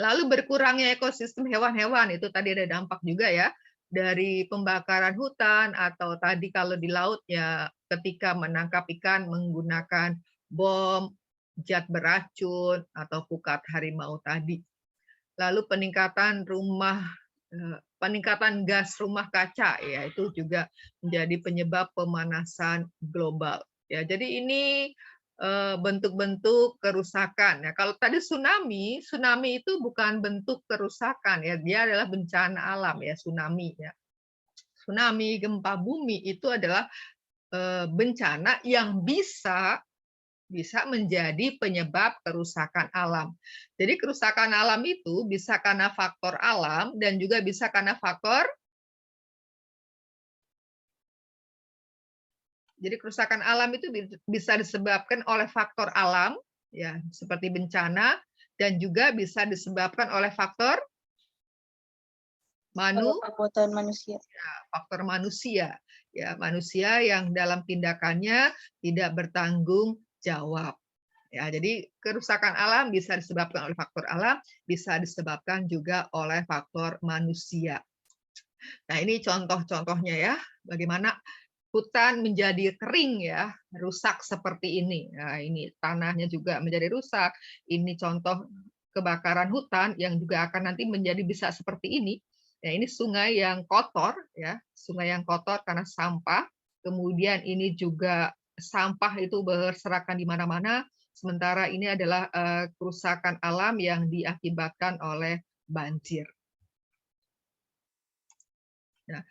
S1: Lalu berkurangnya ekosistem hewan-hewan, itu tadi ada dampak juga ya, dari pembakaran hutan, atau tadi kalau di laut ya ketika menangkap ikan menggunakan bom, zat beracun, atau pukat harimau tadi. Lalu peningkatan gas rumah kaca, ya itu juga menjadi penyebab pemanasan global. Ya, jadi ini bentuk-bentuk kerusakan. Ya, kalau tadi tsunami itu bukan bentuk kerusakan, ya dia adalah bencana alam, ya tsunami. Ya. Tsunami, gempa bumi itu adalah bencana yang bisa menjadi penyebab kerusakan alam. Jadi kerusakan alam itu bisa karena faktor alam dan juga bisa karena faktor. Jadi kerusakan alam itu bisa disebabkan oleh faktor alam, ya seperti bencana, dan juga bisa disebabkan oleh faktor
S8: perbuatan manusia.
S1: Ya, faktor manusia. Ya, manusia yang dalam tindakannya tidak bertanggung jawab. Ya, jadi kerusakan alam bisa disebabkan oleh faktor alam, bisa disebabkan juga oleh faktor manusia. Nah, ini contoh-contohnya ya, bagaimana hutan menjadi kering ya, rusak seperti ini. Nah, ini tanahnya juga menjadi rusak. Ini contoh kebakaran hutan yang juga akan nanti menjadi bisa seperti ini. Ya, ini sungai yang kotor ya, sungai yang kotor karena sampah. Kemudian ini juga sampah itu berserakan di mana-mana. Sementara ini adalah kerusakan alam yang diakibatkan oleh banjir. Nah,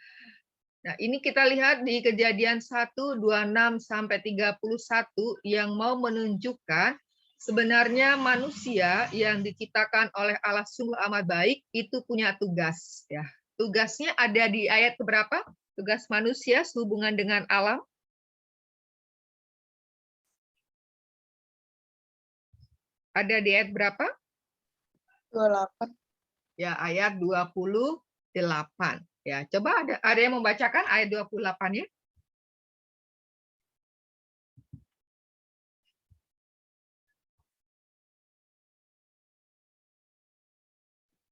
S1: ini kita lihat di Kejadian 1:26 sampai 31 yang mau menunjukkan sebenarnya manusia yang diciptakan oleh Allah sungguh amat baik itu punya tugas ya. Tugasnya ada di ayat keberapa? Tugas manusia sehubungan dengan alam. Ada di ayat berapa?
S8: 28.
S1: Ya, ayat 28. Ya, coba ada yang membacakan ayat 28-nya?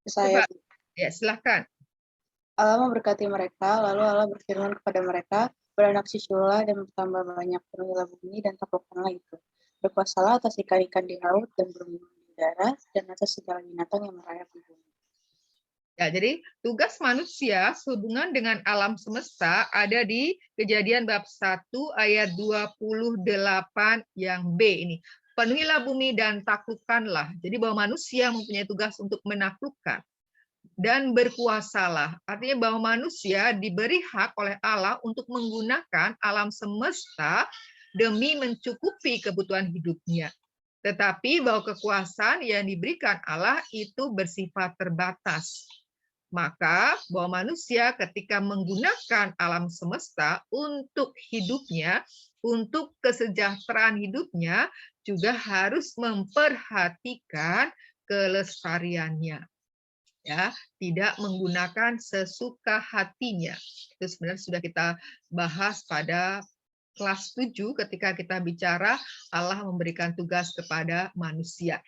S8: Saya.
S1: Ya, silakan.
S8: Allah memberkati mereka, lalu Allah berfirman kepada mereka, beranak cuculah dan bertambah banyak, penuhilah bumi dan taklukkanlah itu. Berkuasalah atas ikan-ikan di laut dan burung di udara dan atas segala binatang yang merayap di bumi.
S1: Ya, jadi tugas manusia sehubungan dengan alam semesta ada di Kejadian bab 1 ayat 28 yang B ini. Penuhilah bumi dan taklukkanlah. Jadi bahwa manusia mempunyai tugas untuk menaklukkan dan berkuasalah. Artinya bahwa manusia diberi hak oleh Allah untuk menggunakan alam semesta demi mencukupi kebutuhan hidupnya. Tetapi bahwa kekuasaan yang diberikan Allah itu bersifat terbatas. Maka bahwa manusia ketika menggunakan alam semesta untuk hidupnya, untuk kesejahteraan hidupnya, juga harus memperhatikan kelestariannya. Ya, tidak menggunakan sesuka hatinya. Itu sebenarnya sudah kita bahas pada kelas 7 ketika kita bicara Allah memberikan tugas kepada manusia.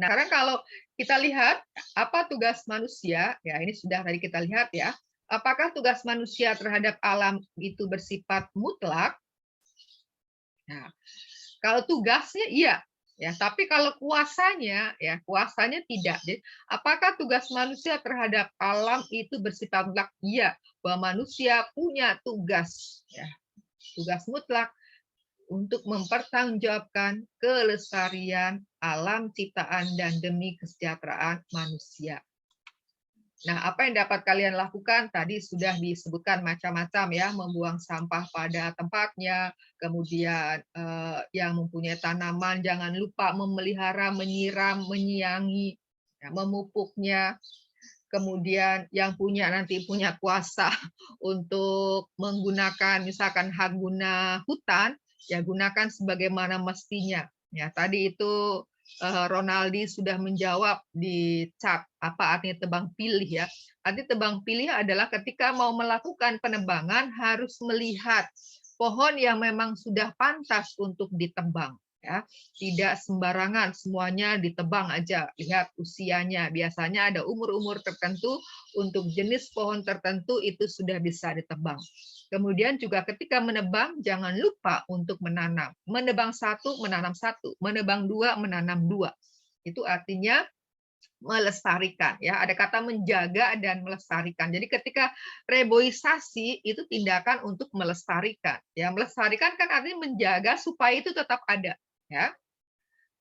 S1: Nah, sekarang kalau kita lihat apa tugas manusia, ya ini sudah tadi kita lihat ya. Apakah tugas manusia terhadap alam itu bersifat mutlak? Nah, kalau tugasnya iya, ya. Tapi kalau kuasanya, ya kuasanya tidak. Jadi, apakah tugas manusia terhadap alam itu bersifat mutlak? Iya, bahwa manusia punya tugas, ya, tugas mutlak untuk mempertanggungjawabkan kelestarian alam ciptaan dan demi kesejahteraan manusia. Nah, apa yang dapat kalian lakukan? Tadi sudah disebutkan macam-macam ya, membuang sampah pada tempatnya, kemudian yang mempunyai tanaman jangan lupa memelihara, menyiram, menyiangi, ya, memupuknya. Kemudian yang nanti punya kuasa untuk menggunakan misalkan hak guna hutan, ya gunakan sebagaimana mestinya. Ya, tadi itu Ronaldi sudah menjawab di chat apa artinya tebang pilih ya. Arti tebang pilih adalah ketika mau melakukan penebangan harus melihat pohon yang memang sudah pantas untuk ditebang. Ya, tidak sembarangan semuanya ditebang aja. Lihat usianya, biasanya ada umur-umur tertentu untuk jenis pohon tertentu itu sudah bisa ditebang. Kemudian juga ketika menebang jangan lupa untuk menanam. Menebang satu, menanam satu. Menebang dua, menanam dua. Itu artinya melestarikan, ya, ada kata menjaga dan melestarikan. Jadi ketika reboisasi itu tindakan untuk melestarikan, ya, melestarikan kan artinya menjaga supaya itu tetap ada, ya.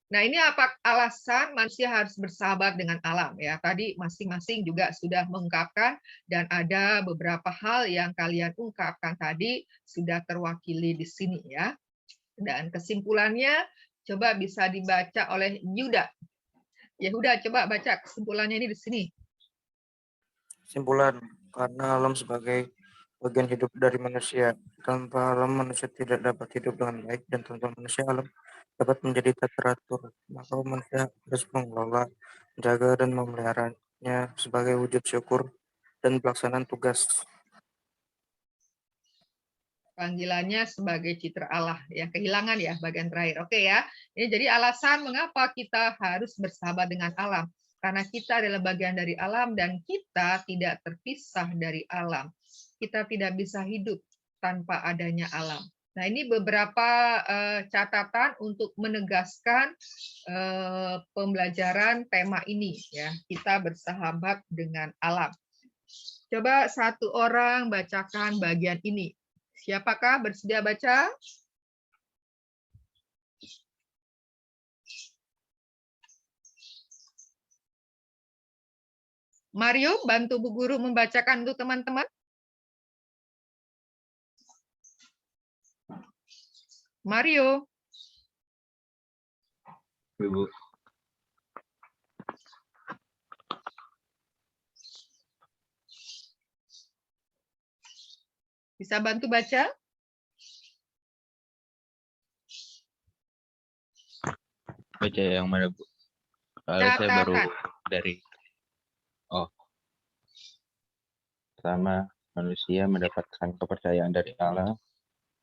S1: Nah, ini apa alasan manusia harus bersahabat dengan alam, ya. Tadi masing-masing juga sudah mengungkapkan dan ada beberapa hal yang kalian ungkapkan tadi sudah terwakili di sini, ya. Dan kesimpulannya coba bisa dibaca oleh Yuda. Yahuda, coba baca kesimpulannya ini di sini.
S9: Kesimpulan, karena alam sebagai bagian hidup dari manusia. Tanpa alam, manusia tidak dapat hidup dengan baik, dan tanpa manusia, alam dapat menjadi tak teratur. Maka manusia harus mengelola, menjaga, dan memeliharanya sebagai wujud syukur dan pelaksanaan tugas.
S1: Panggilannya sebagai citra Allah, ya, kehilangan ya bagian terakhir. Oke ya. Ini jadi alasan mengapa kita harus bersahabat dengan alam. Karena kita adalah bagian dari alam dan kita tidak terpisah dari alam. Kita tidak bisa hidup tanpa adanya alam. Nah, ini beberapa catatan untuk menegaskan pembelajaran tema ini, ya. Kita bersahabat dengan alam. Coba satu orang bacakan bagian ini. Siapakah bersedia baca? Mario, bantu Bu Guru membacakan untuk teman-teman. Mario.
S10: Ibu.
S1: Bisa bantu baca?
S10: Baca yang mana, Bu? Soalnya saya baru dari... Oh. Pertama, manusia mendapatkan kepercayaan dari Allah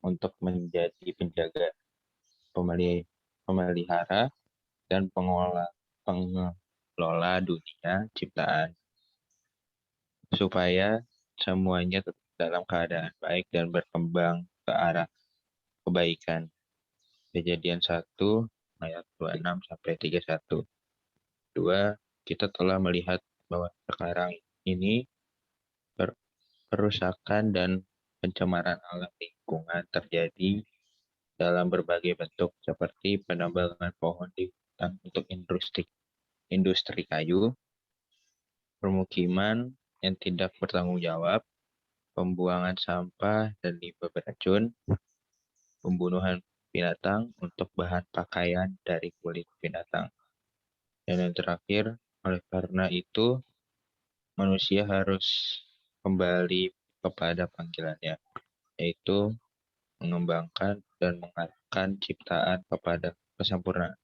S10: untuk menjadi penjaga, pemelihara, dan pengelola dunia ciptaan, supaya semuanya tetap dalam keadaan baik dan berkembang ke arah kebaikan. Kejadian 1 ayat 26 sampai 31. 2, kita telah melihat bahwa sekarang ini perusakan dan pencemaran alam lingkungan terjadi dalam berbagai bentuk seperti penambangan pohon di hutan untuk industri kayu, permukiman yang tidak bertanggung jawab, pembuangan sampah dan limbah beracun, pembunuhan binatang untuk bahan pakaian dari kulit binatang. Dan yang terakhir, oleh karena itu, manusia harus kembali kepada panggilannya, yaitu mengembangkan dan mengarahkan ciptaan kepada kesempurnaan.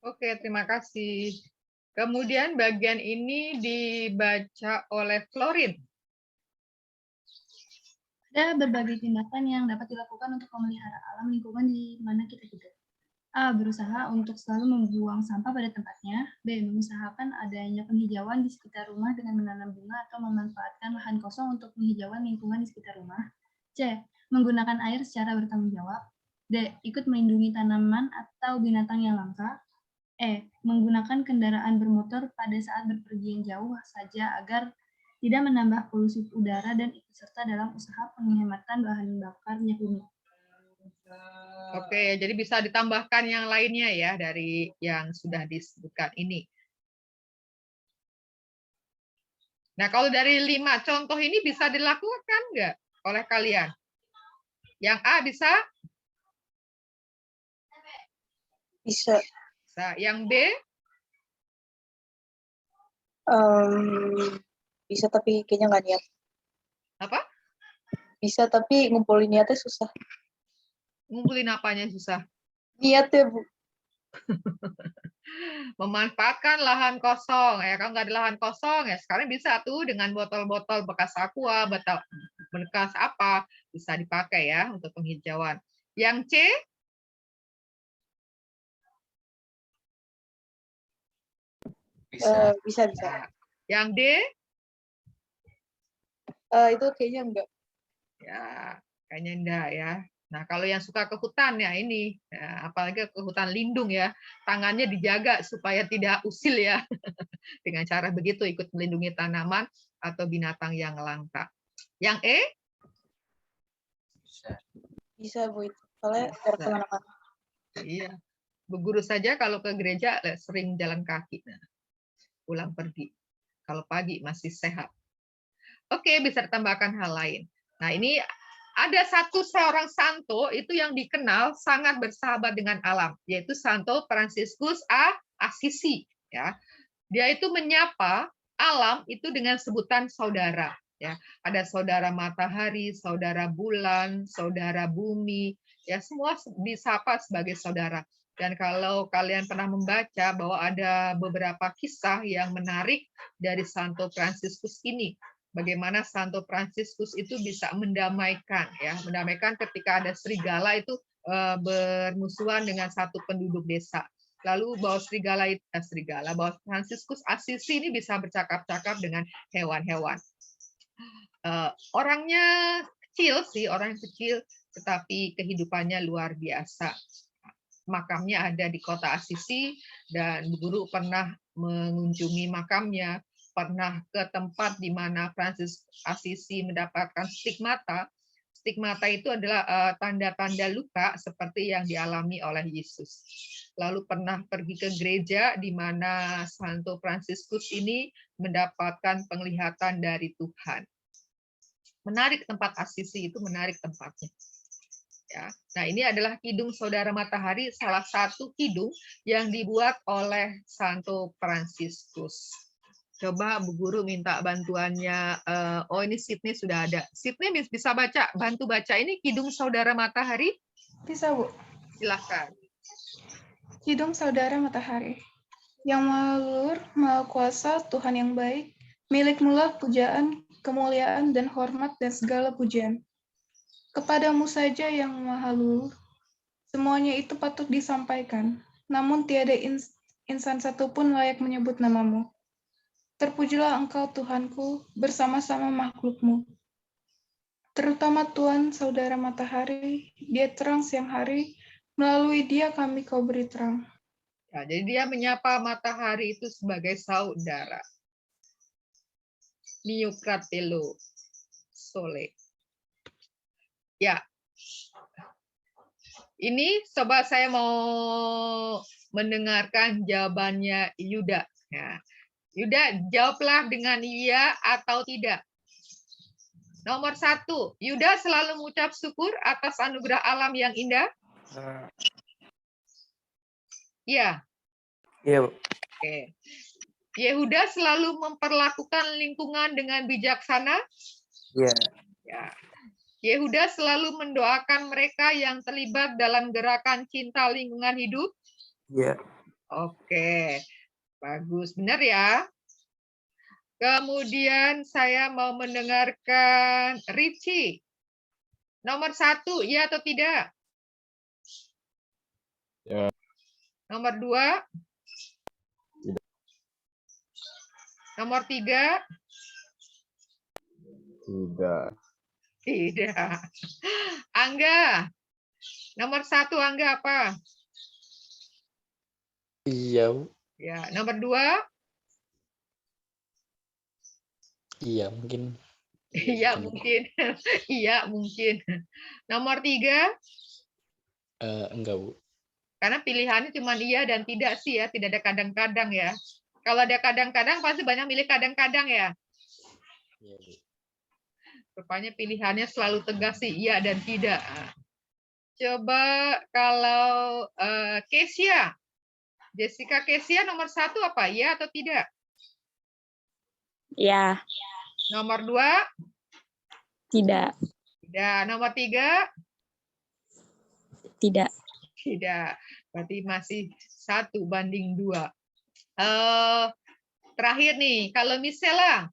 S1: Oke, terima kasih. Kemudian bagian ini dibaca oleh Florin.
S7: Ada berbagai tindakan yang dapat dilakukan untuk memelihara alam lingkungan di mana kita hidup. A. Berusaha untuk selalu membuang sampah pada tempatnya. B. Mengusahakan adanya penghijauan di sekitar rumah dengan menanam bunga atau memanfaatkan lahan kosong untuk penghijauan lingkungan di sekitar rumah. C. Menggunakan air secara bertanggung jawab. D. Ikut melindungi tanaman atau binatang yang langka. E. Menggunakan kendaraan bermotor pada saat berpergian jauh saja agar tidak menambah polusi udara dan ikut serta dalam usaha penghematan bahan bakar minyak bumi.
S1: Oke, jadi bisa ditambahkan yang lainnya ya dari yang sudah disebutkan ini. Nah, kalau dari 5 contoh ini bisa dilakukan nggak oleh kalian? Yang A bisa?
S8: Bisa.
S1: Bisa. Yang B?
S8: Bisa tapi kayaknya nggak niat.
S1: Apa?
S8: Bisa tapi ngumpulin niatnya susah.
S1: Ngumpulin apanya susah?
S8: Niatnya, Bu.
S1: Memanfaatkan lahan kosong ya, kalau nggak ada lahan kosong ya sekarang bisa tuh dengan botol-botol bekas aqua, botol bekas apa bisa dipakai ya untuk penghijauan. Yang C?
S15: Bisa.
S8: Bisa.
S1: Yang D?
S8: Itu kayaknya enggak.
S1: Ya, kayaknya enggak ya. Nah, kalau yang suka ke hutan ya ini, ya, apalagi ke hutan lindung ya, tangannya dijaga supaya tidak usil ya. Dengan cara begitu ikut melindungi tanaman atau binatang yang langka. Yang E?
S8: Bisa, Bu. Soalnya jarak kemana-mana.
S1: Iya. Bu Guru saja kalau ke gereja sering jalan kaki. Nah, pulang pergi. Kalau pagi masih sehat. Oke, bisa ditambahkan hal lain. Nah, ini ada seorang santo itu yang dikenal sangat bersahabat dengan alam, yaitu Santo Fransiskus Assisi. Ya, dia itu menyapa alam itu dengan sebutan saudara. Ya, ada saudara matahari, saudara bulan, saudara bumi. Ya, semua disapa sebagai saudara. Dan kalau kalian pernah membaca bahwa ada beberapa kisah yang menarik dari Santo Fransiskus ini, bagaimana Santo Fransiskus itu bisa mendamaikan ketika ada serigala itu bermusuhan dengan satu penduduk desa. Lalu bahwa bahwa Fransiskus Assisi ini bisa bercakap-cakap dengan hewan-hewan. Orangnya kecil sih, orang kecil, tetapi kehidupannya luar biasa. Makamnya ada di kota Assisi dan Bu Guru pernah mengunjungi makamnya, pernah ke tempat di mana Fransiskus Assisi mendapatkan stigmata. Stigmata itu adalah tanda-tanda luka seperti yang dialami oleh Yesus. Lalu pernah pergi ke gereja di mana Santo Fransiskus ini mendapatkan penglihatan dari Tuhan. Menarik tempat Assisi itu, menarik tempatnya. Ya. Nah, ini adalah Kidung Saudara Matahari, salah satu kidung yang dibuat oleh Santo Fransiskus. Coba Bu Guru minta bantuannya. Oh, ini Sydney sudah ada. Sydney bisa bantu baca ini Kidung Saudara Matahari?
S17: Bisa, Bu.
S1: Silakan.
S17: Kidung Saudara Matahari. Yang Maha Luhur, Maha Kuasa, Tuhan yang baik, milik-Mulah pujaan, kemuliaan, dan hormat, dan segala pujian. Kepadamu saja yang Maha Luhur, semuanya itu patut disampaikan, namun tiada insan satupun layak menyebut namamu. Terpujilah Engkau, Tuhanku, bersama-sama makhlukmu. Terutama Tuhan, Saudara Matahari, Dia terang siang hari, melalui Dia kami Kau beri terang.
S1: Ya, jadi dia menyapa matahari itu sebagai saudara. Mio fratello sole. Ya, ini coba saya mau mendengarkan jawabannya Yuda. Ya. Yuda, jawablah dengan iya atau tidak. Nomor 1, Yuda selalu mengucap syukur atas anugerah alam yang indah. Iya.
S9: Iya, Bu.
S1: Oke. Yehuda selalu memperlakukan lingkungan dengan bijaksana.
S9: Iya.
S1: Ya. Yehuda selalu mendoakan mereka yang terlibat dalam gerakan cinta lingkungan hidup.
S9: Iya.
S1: Oke, bagus, benar ya. Kemudian saya mau mendengarkan Richie. Nomor 1, iya atau tidak?
S6: Ya.
S1: Nomor 2?
S6: Tidak.
S1: Nomor 3?
S6: Tidak.
S1: Tidak. Angga. Nomor 1 Angga apa?
S4: Iya, Bu.
S1: Ya, nomor 2?
S4: Iya, mungkin.
S1: Iya, mungkin. Iya, mungkin. Nomor 3?
S4: Enggak, Bu.
S1: Karena pilihannya cuma iya dan tidak sih ya, tidak ada kadang-kadang ya. Kalau ada kadang-kadang pasti banyak milih kadang-kadang ya.
S4: Iya, Bu.
S1: Rupanya pilihannya selalu tegas sih, iya dan tidak. Coba kalau Kesia, Jessica Kesia nomor 1 apa? Iya atau tidak?
S12: Ya.
S1: Nomor 2?
S12: Tidak.
S1: Tidak. Nomor 3?
S12: Tidak.
S1: Tidak. Berarti masih 1:2. Terakhir nih, kalau Michelle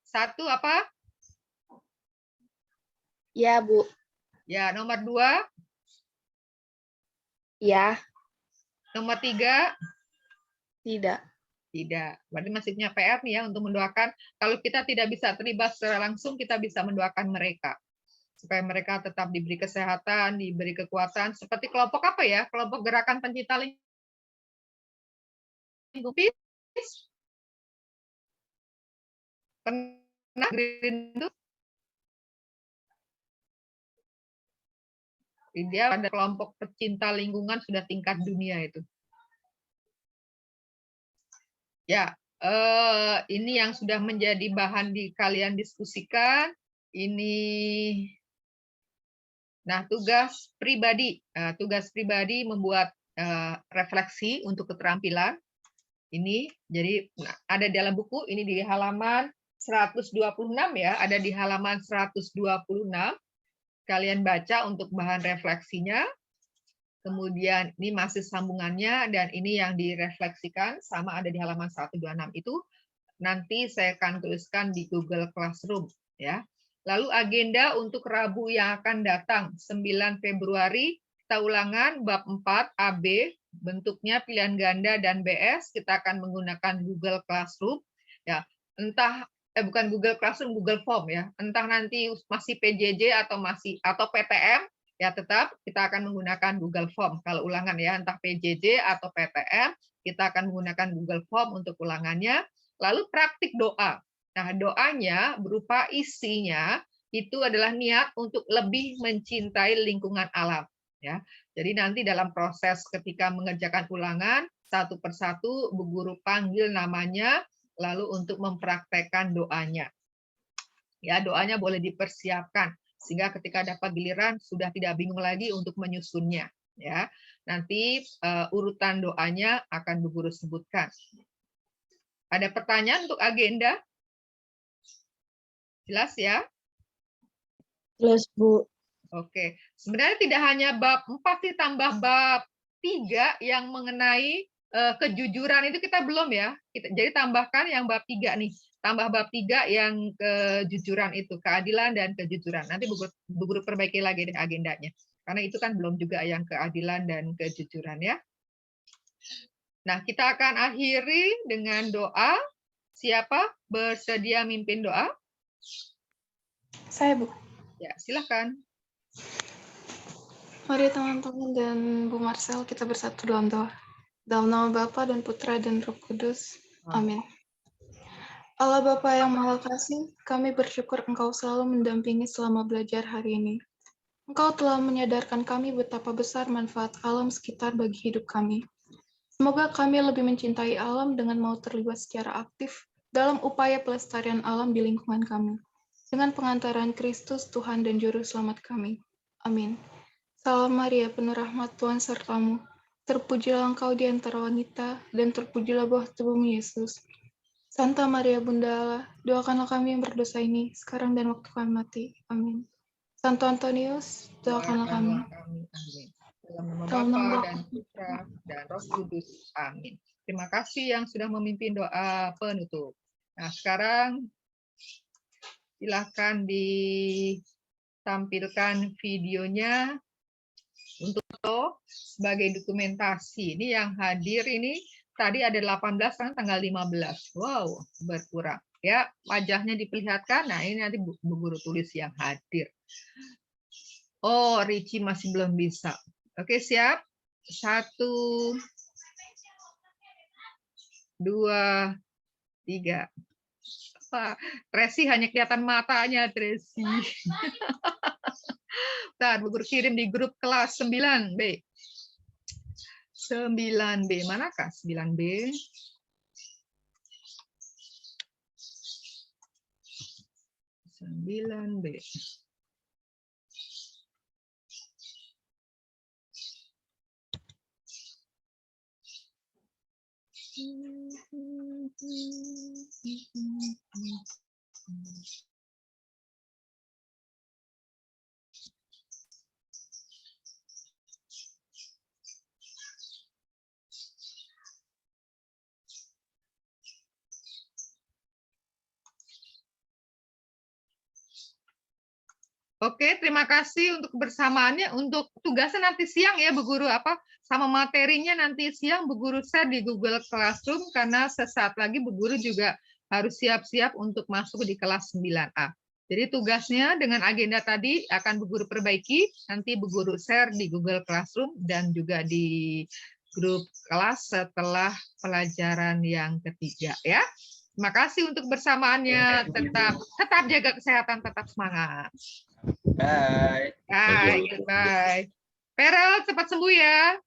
S1: 1 apa?
S16: Ya, Bu.
S1: Ya, nomor 2?
S16: Ya.
S1: Nomor 3?
S16: Tidak.
S1: Tidak. Berarti masih punya PR nih ya untuk mendoakan. Kalau kita tidak bisa terlibat secara langsung, kita bisa mendoakan mereka. Supaya mereka tetap diberi kesehatan, diberi kekuatan. Seperti kelompok apa ya? Kelompok gerakan pencinta lingkungan. Pernah itu? Dia ada kelompok pecinta lingkungan sudah tingkat dunia itu. Ya, ini yang sudah menjadi bahan di kalian diskusikan. Ini, nah tugas pribadi. Tugas pribadi membuat refleksi untuk keterampilan. Ini, jadi ada di dalam buku, ini di halaman 126 ya, ada di halaman 126. Kalian baca untuk bahan refleksinya. Kemudian ini masih sambungannya dan ini yang direfleksikan sama ada di halaman 126 itu. Nanti saya akan tuliskan di Google Classroom ya. Lalu agenda untuk Rabu yang akan datang 9 Februari kita ulangan bab 4 AB, bentuknya pilihan ganda dan BS, kita akan menggunakan Google Classroom ya. Entah bukan Google Classroom, Google Form ya. Entah nanti masih PJJ atau PTM ya, tetap kita akan menggunakan Google Form kalau ulangan ya, entah PJJ atau PTM, kita akan menggunakan Google Form untuk ulangannya. Lalu praktik doa. Nah, doanya berupa isinya itu adalah niat untuk lebih mencintai lingkungan alam ya. Jadi nanti dalam proses ketika mengerjakan ulangan satu persatu Bu Guru panggil namanya lalu untuk mempraktekkan doanya. Ya, doanya boleh dipersiapkan sehingga ketika dapat giliran sudah tidak bingung lagi untuk menyusunnya ya. Nanti urutan doanya akan Bu Guru sebutkan. Ada pertanyaan untuk agenda? Jelas ya?
S2: Jelas, Bu.
S1: Oke. Sebenarnya tidak hanya bab 4 sih, tambah bab 3 yang mengenai kejujuran itu kita belum ya. Jadi tambahkan yang bab 3 nih. Tambah bab 3 yang kejujuran itu, keadilan dan kejujuran. Nanti Bu Guru perbaiki lagi deh agendanya. Karena itu kan belum juga yang keadilan dan kejujuran ya. Nah, kita akan akhiri dengan doa. Siapa bersedia mimpin doa?
S17: Saya, Bu.
S1: Ya, silakan.
S17: Mari teman-teman dan Bu Marcel kita bersatu dalam doa. Dalam nama Bapa dan Putra dan Roh Kudus. Amin. Allah Bapa yang Maha Kasih, kami bersyukur Engkau selalu mendampingi selama belajar hari ini. Engkau telah menyadarkan kami betapa besar manfaat alam sekitar bagi hidup kami. Semoga kami lebih mencintai alam dengan mau terlibat secara aktif dalam upaya pelestarian alam di lingkungan kami. Dengan pengantaran Kristus, Tuhan dan Juru Selamat kami. Amin. Salam Maria, penuh rahmat Tuhan sertamu. Terpujilah engkau di antara wanita, dan terpujilah buah tubuhmu Yesus. Santa Maria Bunda Allah, doakanlah kami yang berdosa ini, sekarang dan waktu kami mati. Amin. Santo Antonius, doakanlah kami.
S1: Amin. Dalam nama Bapa dan Putra dan Roh Kudus. Amin. Terima kasih yang sudah memimpin doa penutup. Nah, sekarang silakan ditampilkan videonya untuk sebagai dokumentasi. Ini yang hadir ini tadi ada 18 kan tanggal 15. Wow, berkurang. Ya, wajahnya diperlihatkan. Nah, ini nanti Bu Guru tulis yang hadir. Oh, Ricci masih belum bisa. Oke, siap? 1, 2, 3. Tracy hanya kelihatan matanya, Tracy. Bentar, Bu Guru kirim di grup kelas 9B. 9B, manakah 9B? B. Oke, terima kasih untuk kebersamaannya. Untuk tugasnya nanti siang ya, Bu Guru, sama materinya nanti siang Bu Guru share di Google Classroom, karena sesaat lagi Bu Guru juga harus siap-siap untuk masuk di kelas 9A. Jadi tugasnya dengan agenda tadi akan Bu Guru perbaiki, nanti Bu Guru share di Google Classroom dan juga di grup kelas setelah pelajaran yang ketiga ya. Terima kasih untuk bersamaannya. Tetap jaga kesehatan, tetap semangat.
S18: Bye.
S1: Bye. Bye. Perel, cepat sembuh ya.